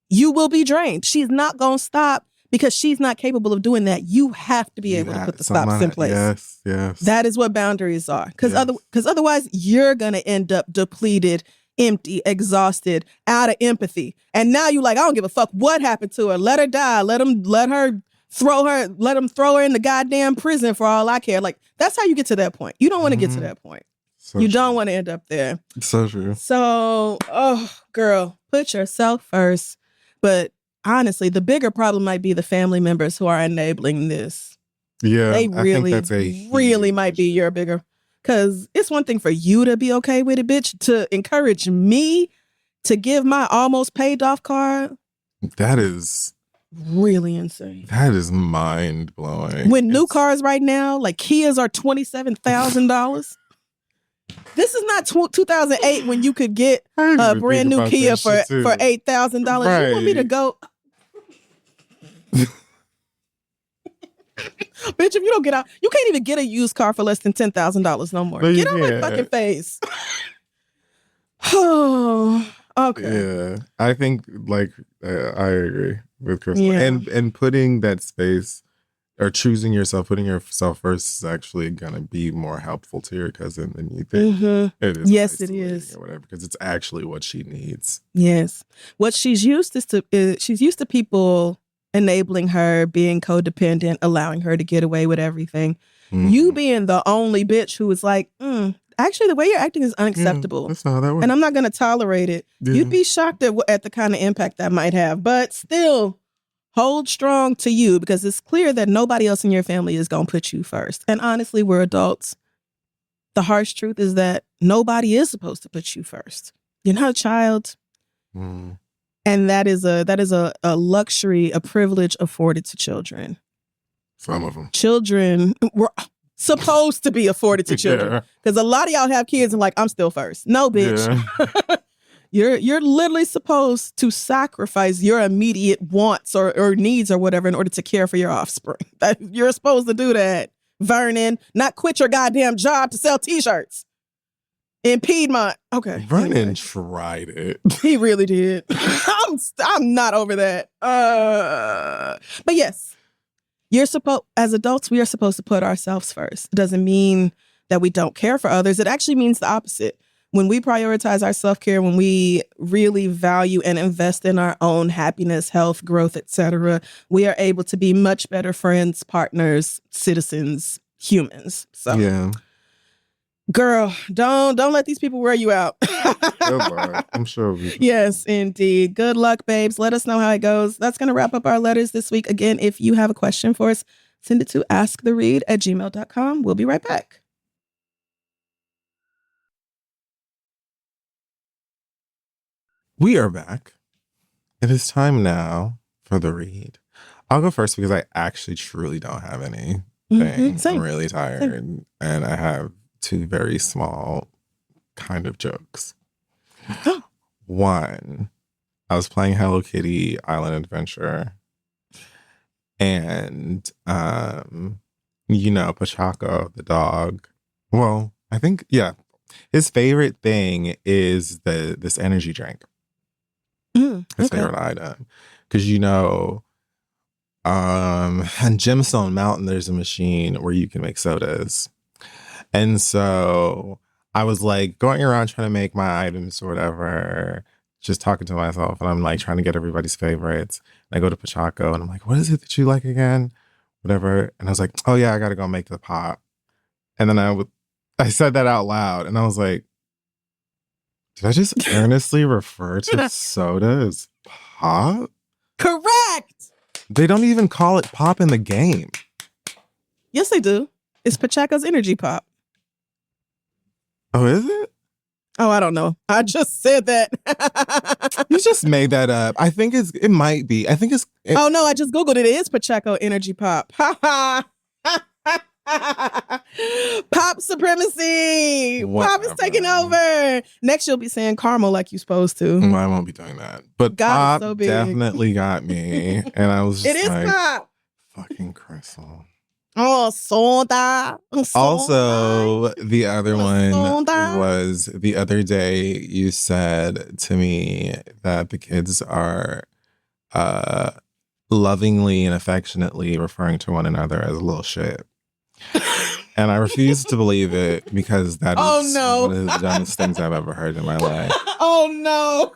you will be drained. She's not going to stop because she's not capable of doing that. You have to be able to put the stops in place. Yes. That is what boundaries are. Because otherwise, you're going to end up depleted, empty, exhausted, out of empathy. And now you like, I don't give a fuck what happened to her. Let her die. Let him throw her in the goddamn prison for all I care. Like, that's how you get to that point. You don't want to get to that point. You don't want to end up there. So true. So, girl, put yourself first. But honestly, the bigger problem might be the family members who are enabling this. Yeah, they really might be your bigger. Because it's one thing for you to be okay with it, bitch. To encourage me to give my almost paid off car. That is really insane. That is mind blowing. When new cars right now, like Kias are $27,000. This is not 2008 when you could get a brand new Kia for $8,000. Right. You want me to go? Bitch, if you don't get out, you can't even get a used car for less than $10,000 no more. Get on my fucking face. Oh, okay. Yeah, I think I agree with Crystal. Yeah. And putting that space or choosing yourself, putting yourself first is actually going to be more helpful to your cousin than you think. Mm-hmm. It is. Yes, it is. Or whatever, because it's actually what she needs. Yes. What she's used she's used to people enabling her, being codependent, allowing her to get away with everything. Mm-hmm. You being the only bitch who was like, actually, the way you're acting is unacceptable. That's not how that works. And I'm not going to tolerate it. Yeah. You'd be shocked at the kind of impact that might have. But still, hold strong to you because it's clear that nobody else in your family is going to put you first. And honestly, we're adults. The harsh truth is that nobody is supposed to put you first. You're not a child. And that is a luxury, a privilege afforded to children. Some of them. Children were supposed to be afforded to children. Because a lot of y'all have kids and like, I'm still first. No, bitch. Yeah. You're literally supposed to sacrifice your immediate wants or needs or whatever in order to care for your offspring. You're supposed to do that, Vernon. Not quit your goddamn job to sell T-shirts in Piedmont. Okay. Vernon tried it. He really did. I'm not over that. But yes, as adults, we are supposed to put ourselves first. It doesn't mean that we don't care for others. It actually means the opposite. When we prioritize our self-care, when we really value and invest in our own happiness, health, growth, etc., we are able to be much better friends, partners, citizens, humans. So, yeah. Girl, don't let these people wear you out. I'm sure. Yes, indeed. Good luck, babes. Let us know how it goes. That's going to wrap up our letters this week. Again, if you have a question for us, send it to asktheread@gmail.com. We'll be right back. We are back. It is time now for the read. I'll go first because I actually truly don't have anything. I'm really tired. Same. And I have two very small kind of jokes. One, I was playing Hello Kitty Island Adventure. And, Pachaco, the dog. Well, I think, his favorite thing is this energy drink. His favorite item. Because, on Gemstone Mountain, there's a machine where you can make sodas. And so I was like going around trying to make my items or whatever, just talking to myself. And I'm like trying to get everybody's favorites. And I go to Pachaco and I'm like, what is it that you like again? Whatever. And I was like, oh yeah, I got to go make the pop. And then I said that out loud and I was like, did I just earnestly refer to soda as pop? Correct. They don't even call it pop in the game. Yes, they do. It's Pachaco's energy pop. Oh, is it? Oh, I don't know. I just said that. You just made that up. I think it might be. I think oh, no, I just Googled it. It is Pachaco energy pop. Pop supremacy. Whatever. Pop is taking over. Next, you'll be saying caramel like you're supposed to. Well, I won't be doing that. But God, Pop definitely got me. And I was just it is like, Pop. Fucking Crystal. Oh, soda. Also, the other one was the other day you said to me that the kids are lovingly and affectionately referring to one another as little shit. And I refuse to believe it because that is one of the dumbest things I've ever heard in my life. Oh, no.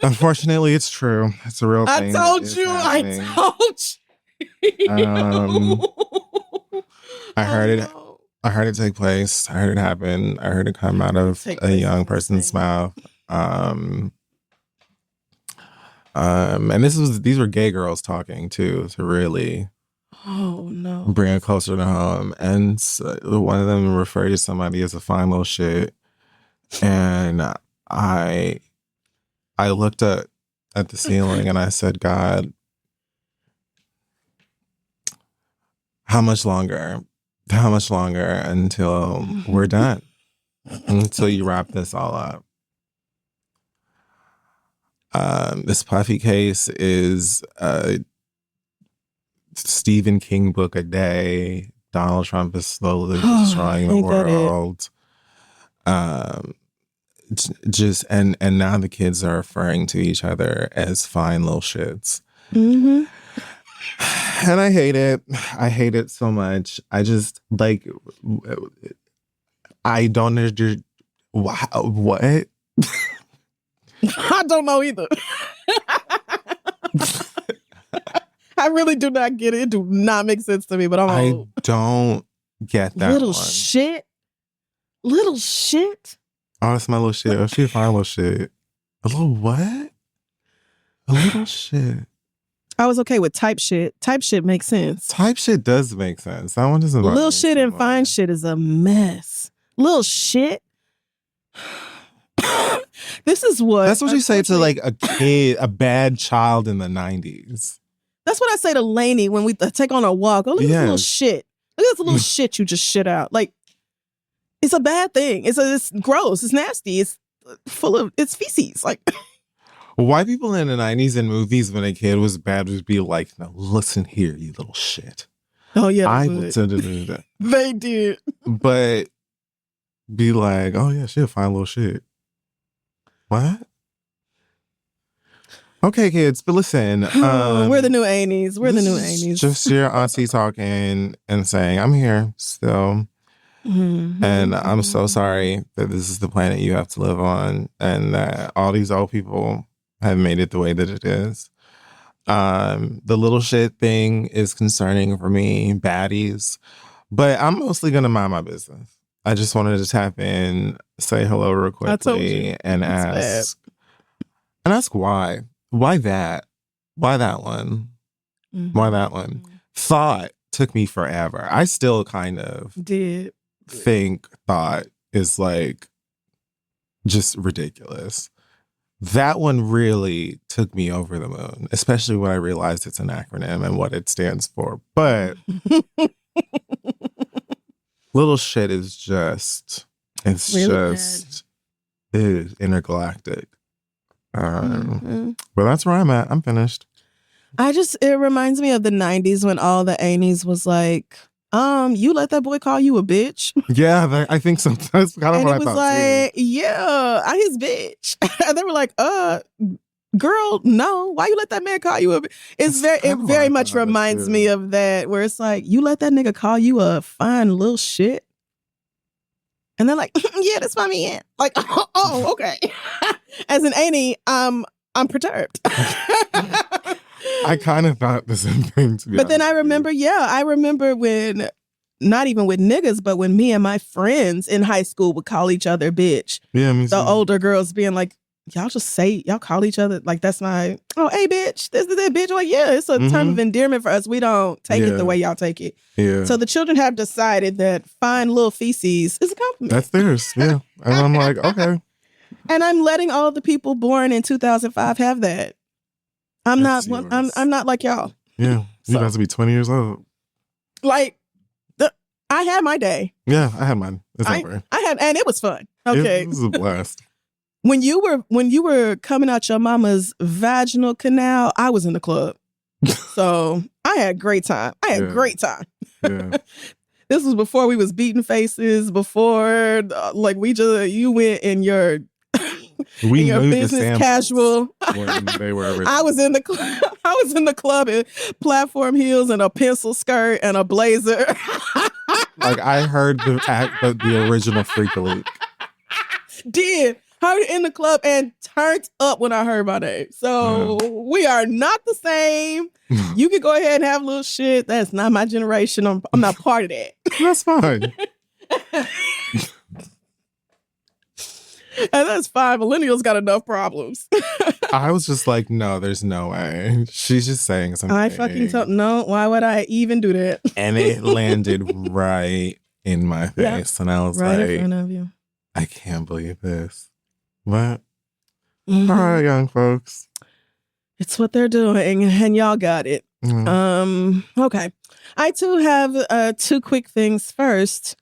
Unfortunately, it's true. It's a real thing. I told you. I heard it. I heard it take place. I heard it happen. I heard it come out of a young person's mouth. And these were gay girls talking too, to really bring it closer to home. And one of them referred to somebody as a fine little shit. And I looked at the ceiling and I said, God, how much longer until we're done? Until you wrap this all up. This Puffy case is a Stephen King book a day. Donald Trump is slowly destroying the world. Just and now the kids are referring to each other as fine little shits. Mm-hmm. And I hate it. I hate it so much. I just I don't understand. What? I don't know either. I really do not get it. It do not make sense to me, but I don't get that. Little shit. Little shit. Oh, that's my little shit. Oh, she a fine little shit. A little what? A little shit. I was okay with type shit. Type shit makes sense. Type shit does make sense. That one doesn't. Little shit and fine shit is a mess. Little shit. This is what... That's what you say to like a kid, a bad child in the 90s. That's what I say to Lainey when we take on a walk. Oh, look at this little shit. Look at this little shit you just shit out. Like, it's a bad thing. It's gross. It's nasty. It's it's feces. Like, white people in the 90s in movies when a kid was bad would be like, "No, listen here, you little shit." Oh yeah, they did. But be like, "Oh yeah, she'll find little shit." What? Okay, kids, but listen. We're the new Aenies. We're the new Aenies. Just your auntie talking and saying, "I'm here still." And I'm so sorry that this is the planet you have to live on and that all these old people have made it the way that it is. The little shit thing is concerning for me, baddies, but I'm mostly going to mind my business. I just wanted to tap in, say hello real quickly and ask why. Why that? Why that one? Why that one? Thought took me forever. I still kind of think thought is like just ridiculous. That one really took me over the moon, especially when I realized it's an acronym and what it stands for. But little shit is just, it's really just, it is intergalactic. But that's where I'm at. I'm finished. It reminds me of the 90s when all the Aenies was like, you let that boy call you a bitch? Yeah, I think so. That's kind of and what I thought. It was like, yeah, I his bitch. And they were like, girl, no. Why you let that man call you a bitch? It very much reminds me of that, where it's like, you let that nigga call you a fine little shit? And they're like, yeah, that's my man. Like, oh, okay. As an Aenie, I'm perturbed. I kind of thought the same thing, to be honest. But then I remember when, not even with niggas, but when me and my friends in high school would call each other bitch. Yeah, me too. The older girls being like, y'all call each other, like, that's my, oh, hey, bitch, this is that bitch. I'm like, yeah, it's a term of endearment for us. We don't take it the way y'all take it. Yeah. So the children have decided that fine little feces is a compliment. That's theirs, yeah. And I'm like, okay. And I'm letting all the people born in 2005 have that. I'm not like y'all. Yeah. You have to be 20 years old. Like, I had my day. Yeah, I had mine. It's over. And it was fun. Okay. It was a blast. When you were coming out your mama's vaginal canal, I was in the club. So I had a great time. Great time. Yeah. This was before we was beating faces, before like you went in your in your business casual. They were I was in the club. I was in the club in platform heels and a pencil skirt and a blazer. Like, I heard the original Freak Leak. Did heard it in the club and turned up when I heard my name. So we are not the same. You can go ahead and have a little shit. That's not my generation. I'm not part of that. That's fine. And that's fine. Millennials got enough problems. I was just like, no, there's no way. She's just saying something. I fucking no. Why would I even do that? And it landed right in my face. And I was right in front of you. I can't believe this. What? All right, young folks. It's what they're doing, and y'all got it. Okay. I too have two quick things. First,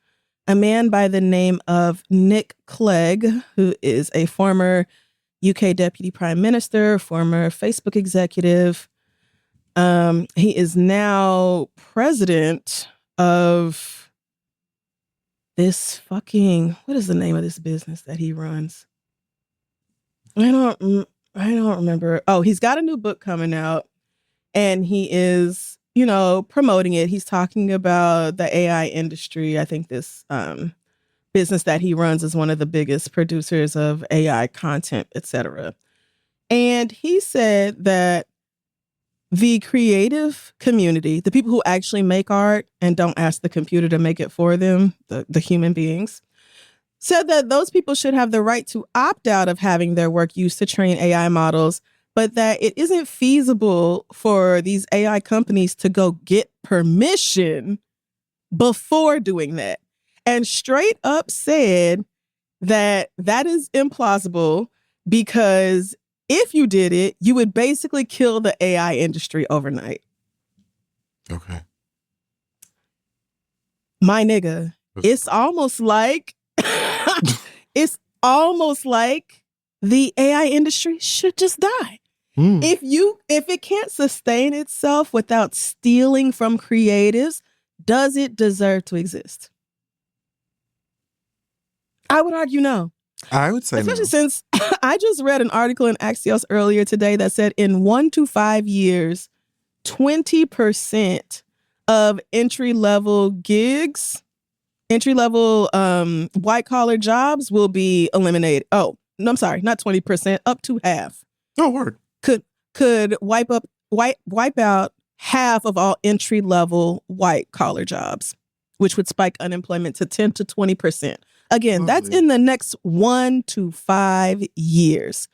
a man by the name of Nick Clegg, who is a former UK Deputy Prime Minister, former Facebook executive. He is now president of this fucking, what is the name of this business that he runs? I don't remember. Oh, he's got a new book coming out and he is, promoting it. He's talking about the AI industry. I think this business that he runs is one of the biggest producers of AI content, etc. And he said that the creative community, the people who actually make art and don't ask the computer to make it for them, the human beings, said that those people should have the right to opt out of having their work used to train AI models, but that it isn't feasible for these AI companies to go get permission before doing that. And straight up said that is implausible, because if you did it, you would basically kill the AI industry overnight. Okay. My nigga, it's almost like it's almost like the AI industry should just die. If it can't sustain itself without stealing from creatives, does it deserve to exist? I would argue no. I would say especially since I just read an article in Axios earlier today that said in 1 to 5 years, 20% of entry-level gigs, entry-level white collar jobs will be eliminated. Oh, no, I'm sorry, not 20%, up to half. Oh, word. Could wipe out half of all entry-level white collar jobs, which would spike unemployment to 10 to 20%. Again, Lovely. That's in the next 1 to 5 years.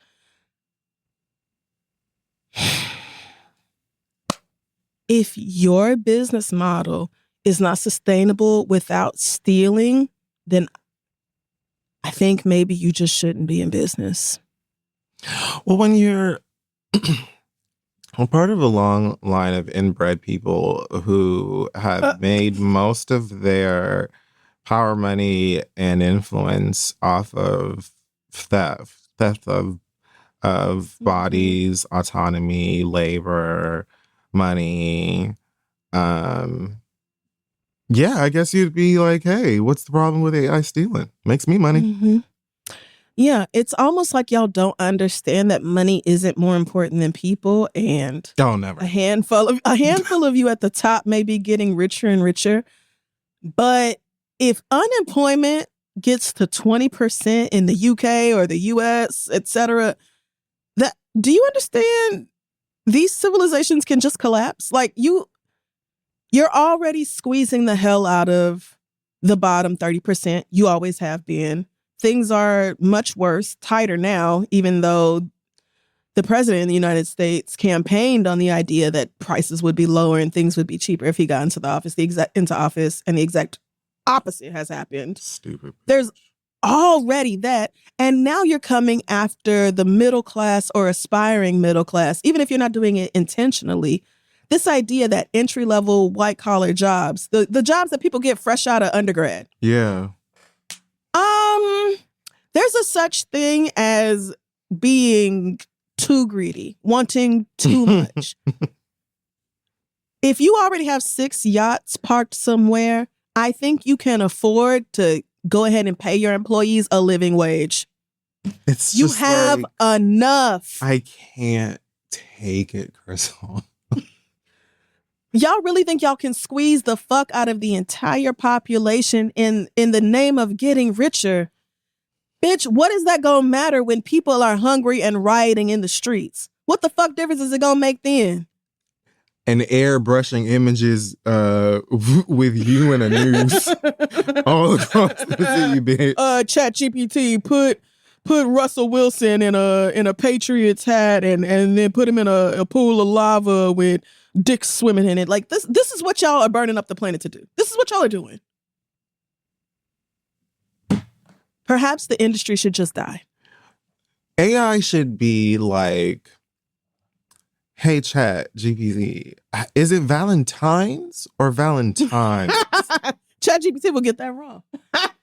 If your business model is not sustainable without stealing, then I think maybe you just shouldn't be in business. Well, when you're part of a long line of inbred people who have made most of their power, money, and influence off of theft of bodies, autonomy, labor, money. Yeah, I guess you'd be like, hey, what's the problem with AI stealing? Makes me money. Mm-hmm. Yeah, it's almost like y'all don't understand that money isn't more important than people, and never. A handful of you at the top may be getting richer and richer. But if unemployment gets to 20% in the UK or the US, etc., do you understand these civilizations can just collapse? Like you're already squeezing the hell out of the bottom 30%. You always have been. Things are much worse, tighter now, even though the president of the United States campaigned on the idea that prices would be lower and things would be cheaper if he got into office. And the exact opposite has happened. Stupid. There's already that. And now you're coming after the middle class or aspiring middle class, even if you're not doing it intentionally. This idea that entry-level white-collar jobs, the jobs that people get fresh out of undergrad. Yeah. There's a such thing as being too greedy, wanting too much. If you already have 6 yachts parked somewhere, I think you can afford to go ahead and pay your employees a living wage. You have enough. I can't take it, Crystal. Y'all really think y'all can squeeze the fuck out of the entire population in the name of getting richer? Bitch, what is that gonna matter when people are hungry and rioting in the streets? What the fuck difference is it gonna make then? And airbrushing images with you in a noose all across the city, bitch. ChatGPT put Russell Wilson in a Patriots hat and then put him in a pool of lava with dicks swimming in it. Like this is what y'all are burning up the planet to do. This is what y'all are doing. Perhaps the industry should just die. AI should be like, hey, Chat GPT, is it Valentine's or Valentine's? Chat GPT will get that wrong.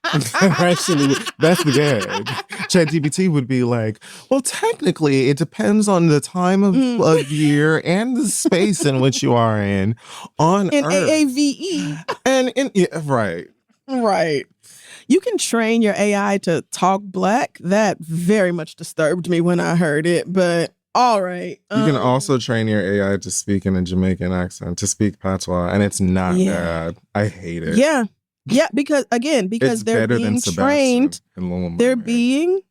Actually, that's the gag. Chat GPT would be like, well, technically, it depends on the time of year and the space in which you are in on in Earth. AAVE. And right. Right. You can train your AI to talk black. That very much disturbed me when I heard it, but all right. You can also train your AI to speak in a Jamaican accent, to speak patois, and it's not bad. I hate it. Yeah. Yeah, because they're being trained. They're being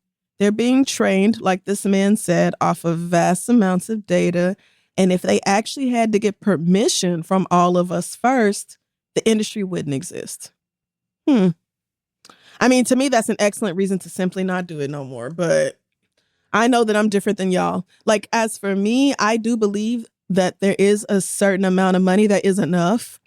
trained, like this man said, off of vast amounts of data. And if they actually had to get permission from all of us first, the industry wouldn't exist. I mean, to me, that's an excellent reason to simply not do it no more. But I know that I'm different than y'all. Like, as for me, I do believe that there is a certain amount of money that is enough.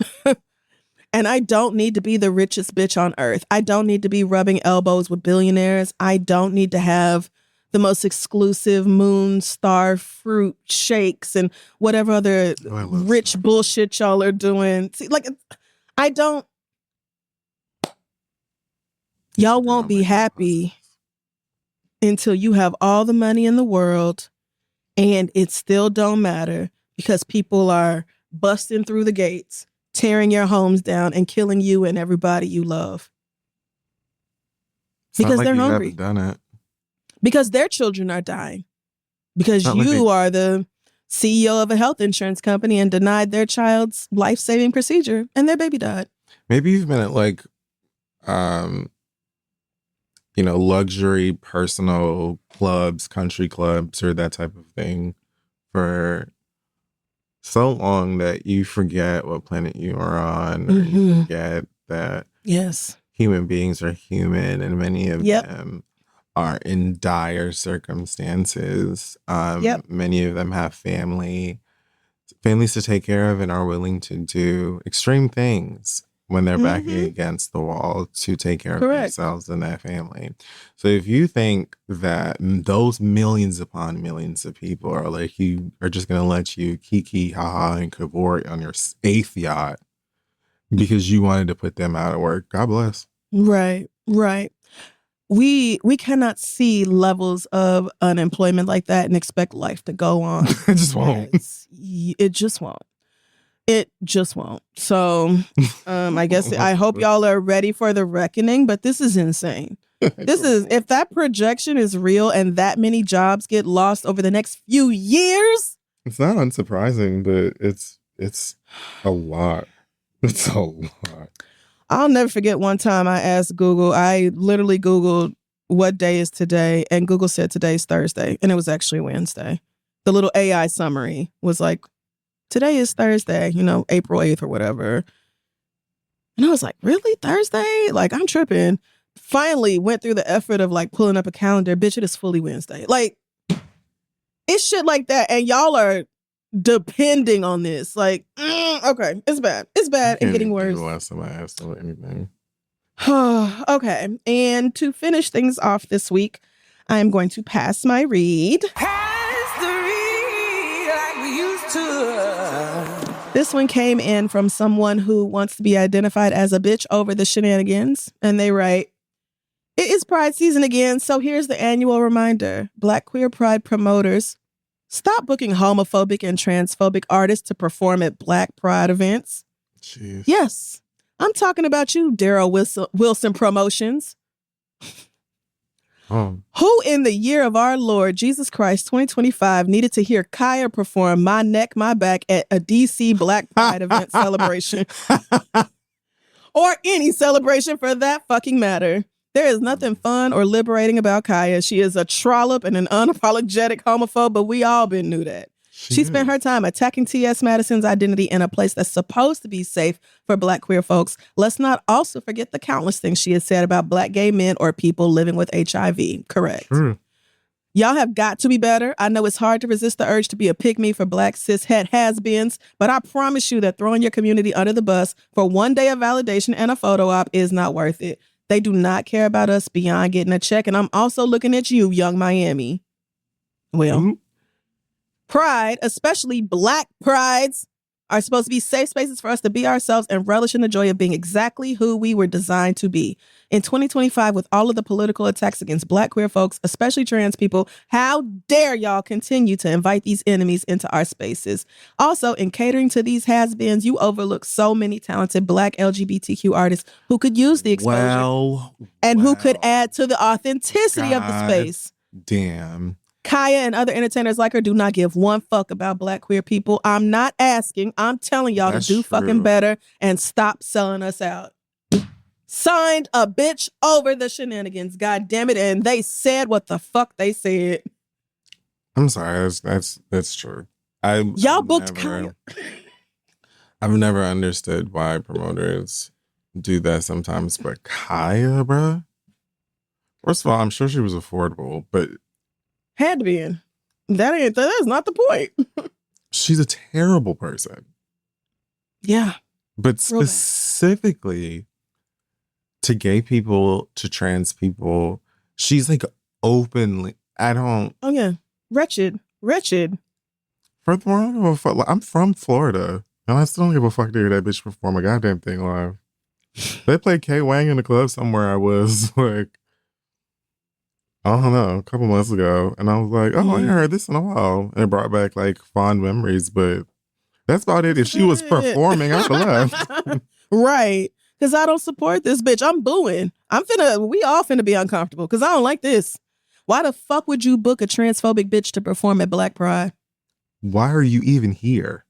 And I don't need to be the richest bitch on earth. I don't need to be rubbing elbows with billionaires. I don't need to have the most exclusive moon star fruit shakes and whatever other rich stuff. Bullshit y'all are doing. See, like, I don't. Y'all won't be happy until you have all the money in the world, and it still don't matter because people are busting through the gates, tearing your homes down, and killing you and everybody you love. It's because they're hungry. Done it. Because their children are dying. Because you are the CEO of a health insurance company and denied their child's life-saving procedure and their baby died. Maybe you've been at like, luxury personal clubs, country clubs, or that type of thing for so long that you forget what planet you are on, or you forget that human beings are human, and many of them are in dire circumstances. Many of them have families to take care of and are willing to do extreme things when they're backing against the wall to take care of themselves and their family. So if you think that those millions upon millions of people are like, you are just going to let you kiki, haha, and cavort on your 8th yacht because you wanted to put them out of work, God bless. Right. We cannot see levels of unemployment like that and expect life to go on. It just won't. It just won't. It just won't. So I hope y'all are ready for the reckoning, but this is insane. If that projection is real and that many jobs get lost over the next few years. It's not unsurprising, but it's a lot. It's a lot. I'll never forget one time I asked Google, I literally Googled what day is today, and Google said today's Thursday, and it was actually Wednesday. The little AI summary was like, today is Thursday, April 8th or whatever. And I was like, really? Thursday? Like, I'm tripping. Finally went through the effort of like pulling up a calendar. Bitch, it is fully Wednesday. Like, it's shit like that. And y'all are depending on this. Like, okay, it's bad. It's bad and getting worse. The last time I asked them anything. Okay. And to finish things off this week, I'm going to pass my read. Pass the read like we used to. This one came in from someone who wants to be identified as a bitch over the shenanigans. And they write, it is Pride season again, so here's the annual reminder. Black queer pride promoters, stop booking homophobic and transphobic artists to perform at Black Pride events. Jeez. Yes, I'm talking about you, Daryl Wilson Promotions. Who in the year of our Lord, Jesus Christ, 2025, needed to hear Kaya perform My Neck, My Back at a DC Black Pride event celebration? Or any celebration for that fucking matter. There is nothing fun or liberating about Kaya. She is a trollop and an unapologetic homophobe, but we all been knew that. She spent her time attacking T.S. Madison's identity in a place that's supposed to be safe for Black queer folks. Let's not also forget the countless things she has said about Black gay men or people living with HIV. Correct. Y'all have got to be better. I know it's hard to resist the urge to be a pygmy for Black cis het has-beens, but I promise you that throwing your community under the bus for one day of validation and a photo op is not worth it. They do not care about us beyond getting a check. And I'm also looking at you, Young Miami. Well, Pride, especially Black prides, are supposed to be safe spaces for us to be ourselves and relish in the joy of being exactly who we were designed to be. In 2025, with all of the political attacks against Black queer folks, especially trans people, how dare y'all continue to invite these enemies into our spaces? Also, in catering to these has-beens, you overlook so many talented Black LGBTQ artists who could use the exposure and who could add to the authenticity of the space. Damn. Kaya and other entertainers like her do not give one fuck about Black queer people. I'm not asking. I'm telling y'all to do fucking better and stop selling us out. Signed, a bitch over the shenanigans. God damn it. And they said what the fuck they said. I'm sorry. That's true. Y'all booked Kaya. I've never understood why promoters do that sometimes. But Kaya, bruh? First of all, I'm sure she was affordable, but had to be in. That's not the point. She's a terrible person. Yeah. But specifically to gay people, to trans people, she's like openly, I don't. Oh yeah, wretched. Furthermore, I don't give a fuck. Like, I'm from Florida, and I still don't give a fuck to hear that bitch perform a goddamn thing live. They played K Wang in the club somewhere. I was like, I don't know, a couple months ago, and I was like, oh, I ain't heard this in a while, and it brought back like fond memories. But that's about it. If she was performing, I would have left. Right. Because I don't support this bitch. I'm booing. We all finna be uncomfortable because I don't like this. Why the fuck would you book a transphobic bitch to perform at Black Pride? Why are you even here?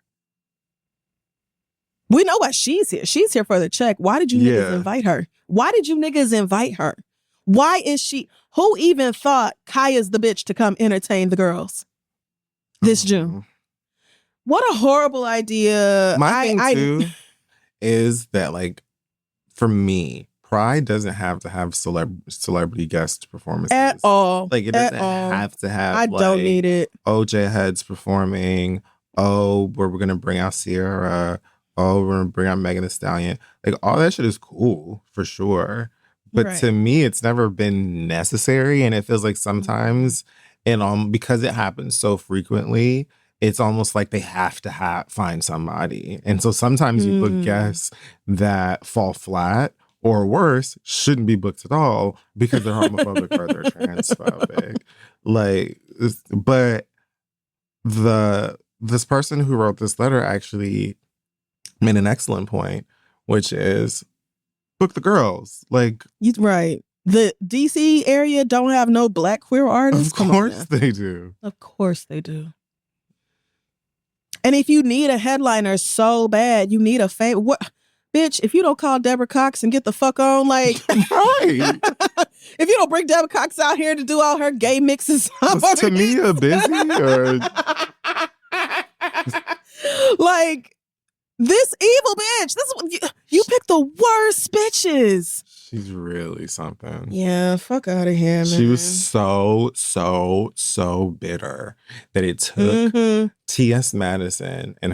We know why she's here. She's here for the check. Why did you niggas invite her? Why did you niggas invite her? Why is she? Who even thought Kaya's the bitch to come entertain the girls this June? What a horrible idea. My thing too is that, like, for me, Pride doesn't have to have celebrity guest performances at all. Like, it doesn't have to have. I don't need it. OJ Heads performing. Oh, we're gonna bring out Sierra. Oh, we're gonna bring out Megan Thee Stallion. Like, all that shit is cool for sure. But to me, it's never been necessary, and it feels like sometimes, and because it happens so frequently, it's almost like they have to find somebody. And so sometimes you book guests that fall flat, or worse, shouldn't be booked at all because they're homophobic or they're transphobic. Like, but this person who wrote this letter actually made an excellent point, which is book the girls. Like, right. The DC area don't have no Black queer artists. Of course they do. Of course they do. And if you need a headliner so bad, you need a favor. What, bitch? If you don't call Deborah Cox and get the fuck on, like, right? If you don't bring Deborah Cox out here to do all her gay mixes, was Tamia busy or like this evil bitch? This you picked the worst bitches. She's really something. Yeah, fuck out of here, man. She was so bitter that it took T.S. Madison and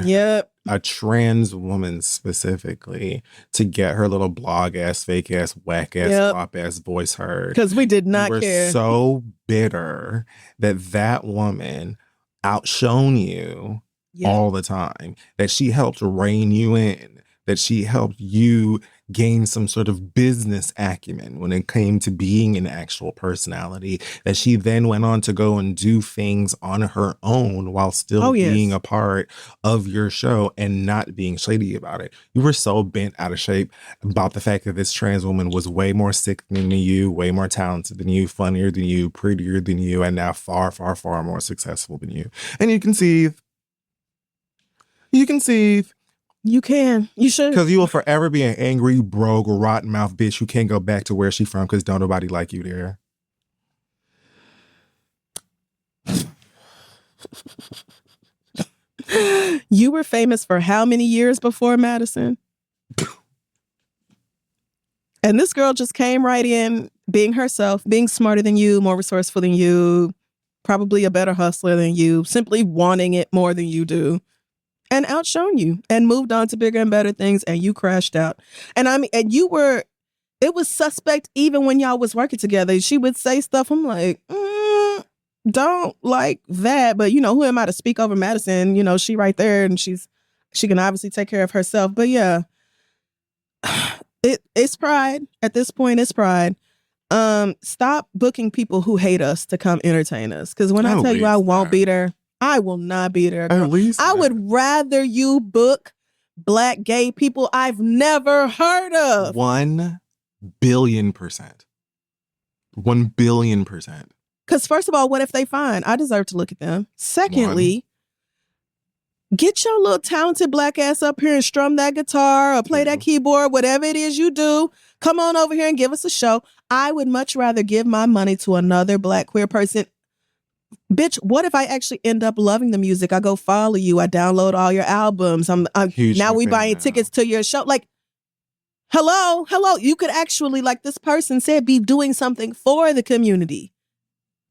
a trans woman specifically to get her little blog ass, fake ass, whack ass, flop ass voice heard. Because we did not care. So bitter that woman outshone you all the time, that she helped rein you in, that she helped you gain some sort of business acumen when it came to being an actual personality, that she then went on to go and do things on her own while still being a part of your show and not being shady about it. You were so bent out of shape about the fact that this trans woman was way more sick than you, way more talented than you, funnier than you, prettier than you, and now far, far, far more successful than you. And you can see. You can. You should. Because you will forever be an angry, broke, rotten mouth bitch who can't go back to where she from because don't nobody like you there. You were famous for how many years before Madison? And this girl just came right in, being herself, being smarter than you, more resourceful than you, probably a better hustler than you, simply wanting it more than you do. And outshone you and moved on to bigger and better things, and you crashed out. And I mean, and it was suspect even when y'all was working together. She would say stuff. I'm like, don't like that. But, who am I to speak over Madison? She right there and she can obviously take care of herself. But yeah, it's pride. At this point, it's pride. Stop booking people who hate us to come entertain us. Because when I tell you I won't be there, I will not be there. At least I would rather you book Black gay people I've never heard of. 1 billion %. 1 billion %. Because first of all, what if they find I deserve to look at them? Secondly, get your little talented Black ass up here and strum that guitar or play that keyboard, whatever it is you do. Come on over here and give us a show. I would much rather give my money to another Black queer person. Bitch, what if I actually end up loving the music? I go follow you. I download all your albums. I'm now we buying tickets to your show. Like, hello. You could actually, like this person said, be doing something for the community.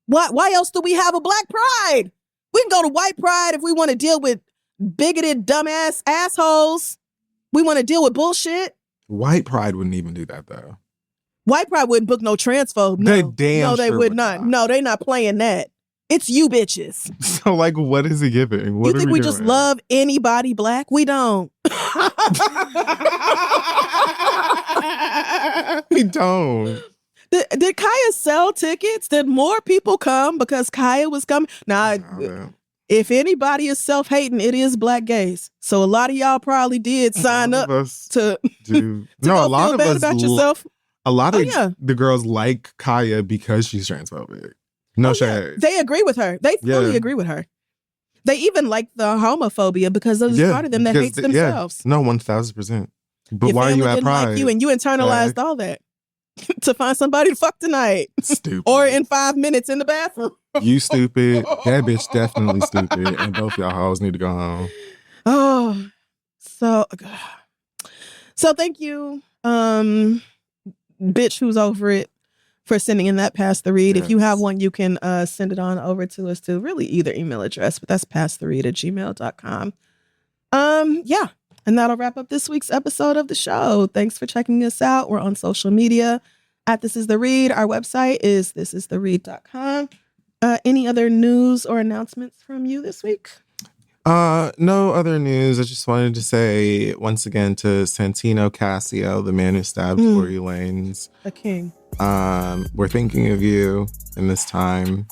Why else do we have a Black Pride? We can go to White Pride if we want to deal with bigoted, dumbass assholes. We want to deal with bullshit. White Pride wouldn't even do that, though. White Pride wouldn't book no transphobe. No, they would not. No, they not playing that. It's you bitches. So, like, what is it giving? What you think we just love anybody black? We don't. We don't. Did Kaya sell tickets? Did more people come because Kaya was coming? Now, if anybody is self-hating, it is black gays. So a lot of y'all probably did sign up to do. No, a lot of us about yourself. A lot of the girls like Kaya because she's transphobic. No shade. They agree with her. They fully agree with her. They even like the homophobia because there's part of them that hates themselves. No, 1,000%. But why are you at Pride? Like you, and you internalized all that to find somebody to fuck tonight. Stupid. Or in 5 minutes in the bathroom. You stupid. That bitch definitely stupid. And both y'all hoes need to go home. Oh, so thank you, bitch who's over it, for sending in that Pass the Read. Yes. If you have one, you can send it on over to us to really either email address, but that's passtheread@gmail.com. Yeah. And that'll wrap up this week's episode of the show. Thanks for checking us out. We're on social media at This Is The Read. Our website is thisistheread.com. Any other news or announcements from you this week? No other news. I just wanted to say once again to Santino Casio, the man who stabbed Tory Lanez. The king. We're thinking of you in this time.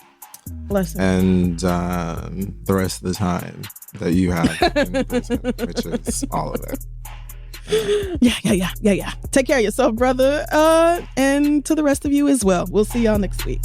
Bless him. And the rest of the time that you have in prison, which is all of it. Yeah. Take care of yourself, brother. And to the rest of you as well. We'll see y'all next week.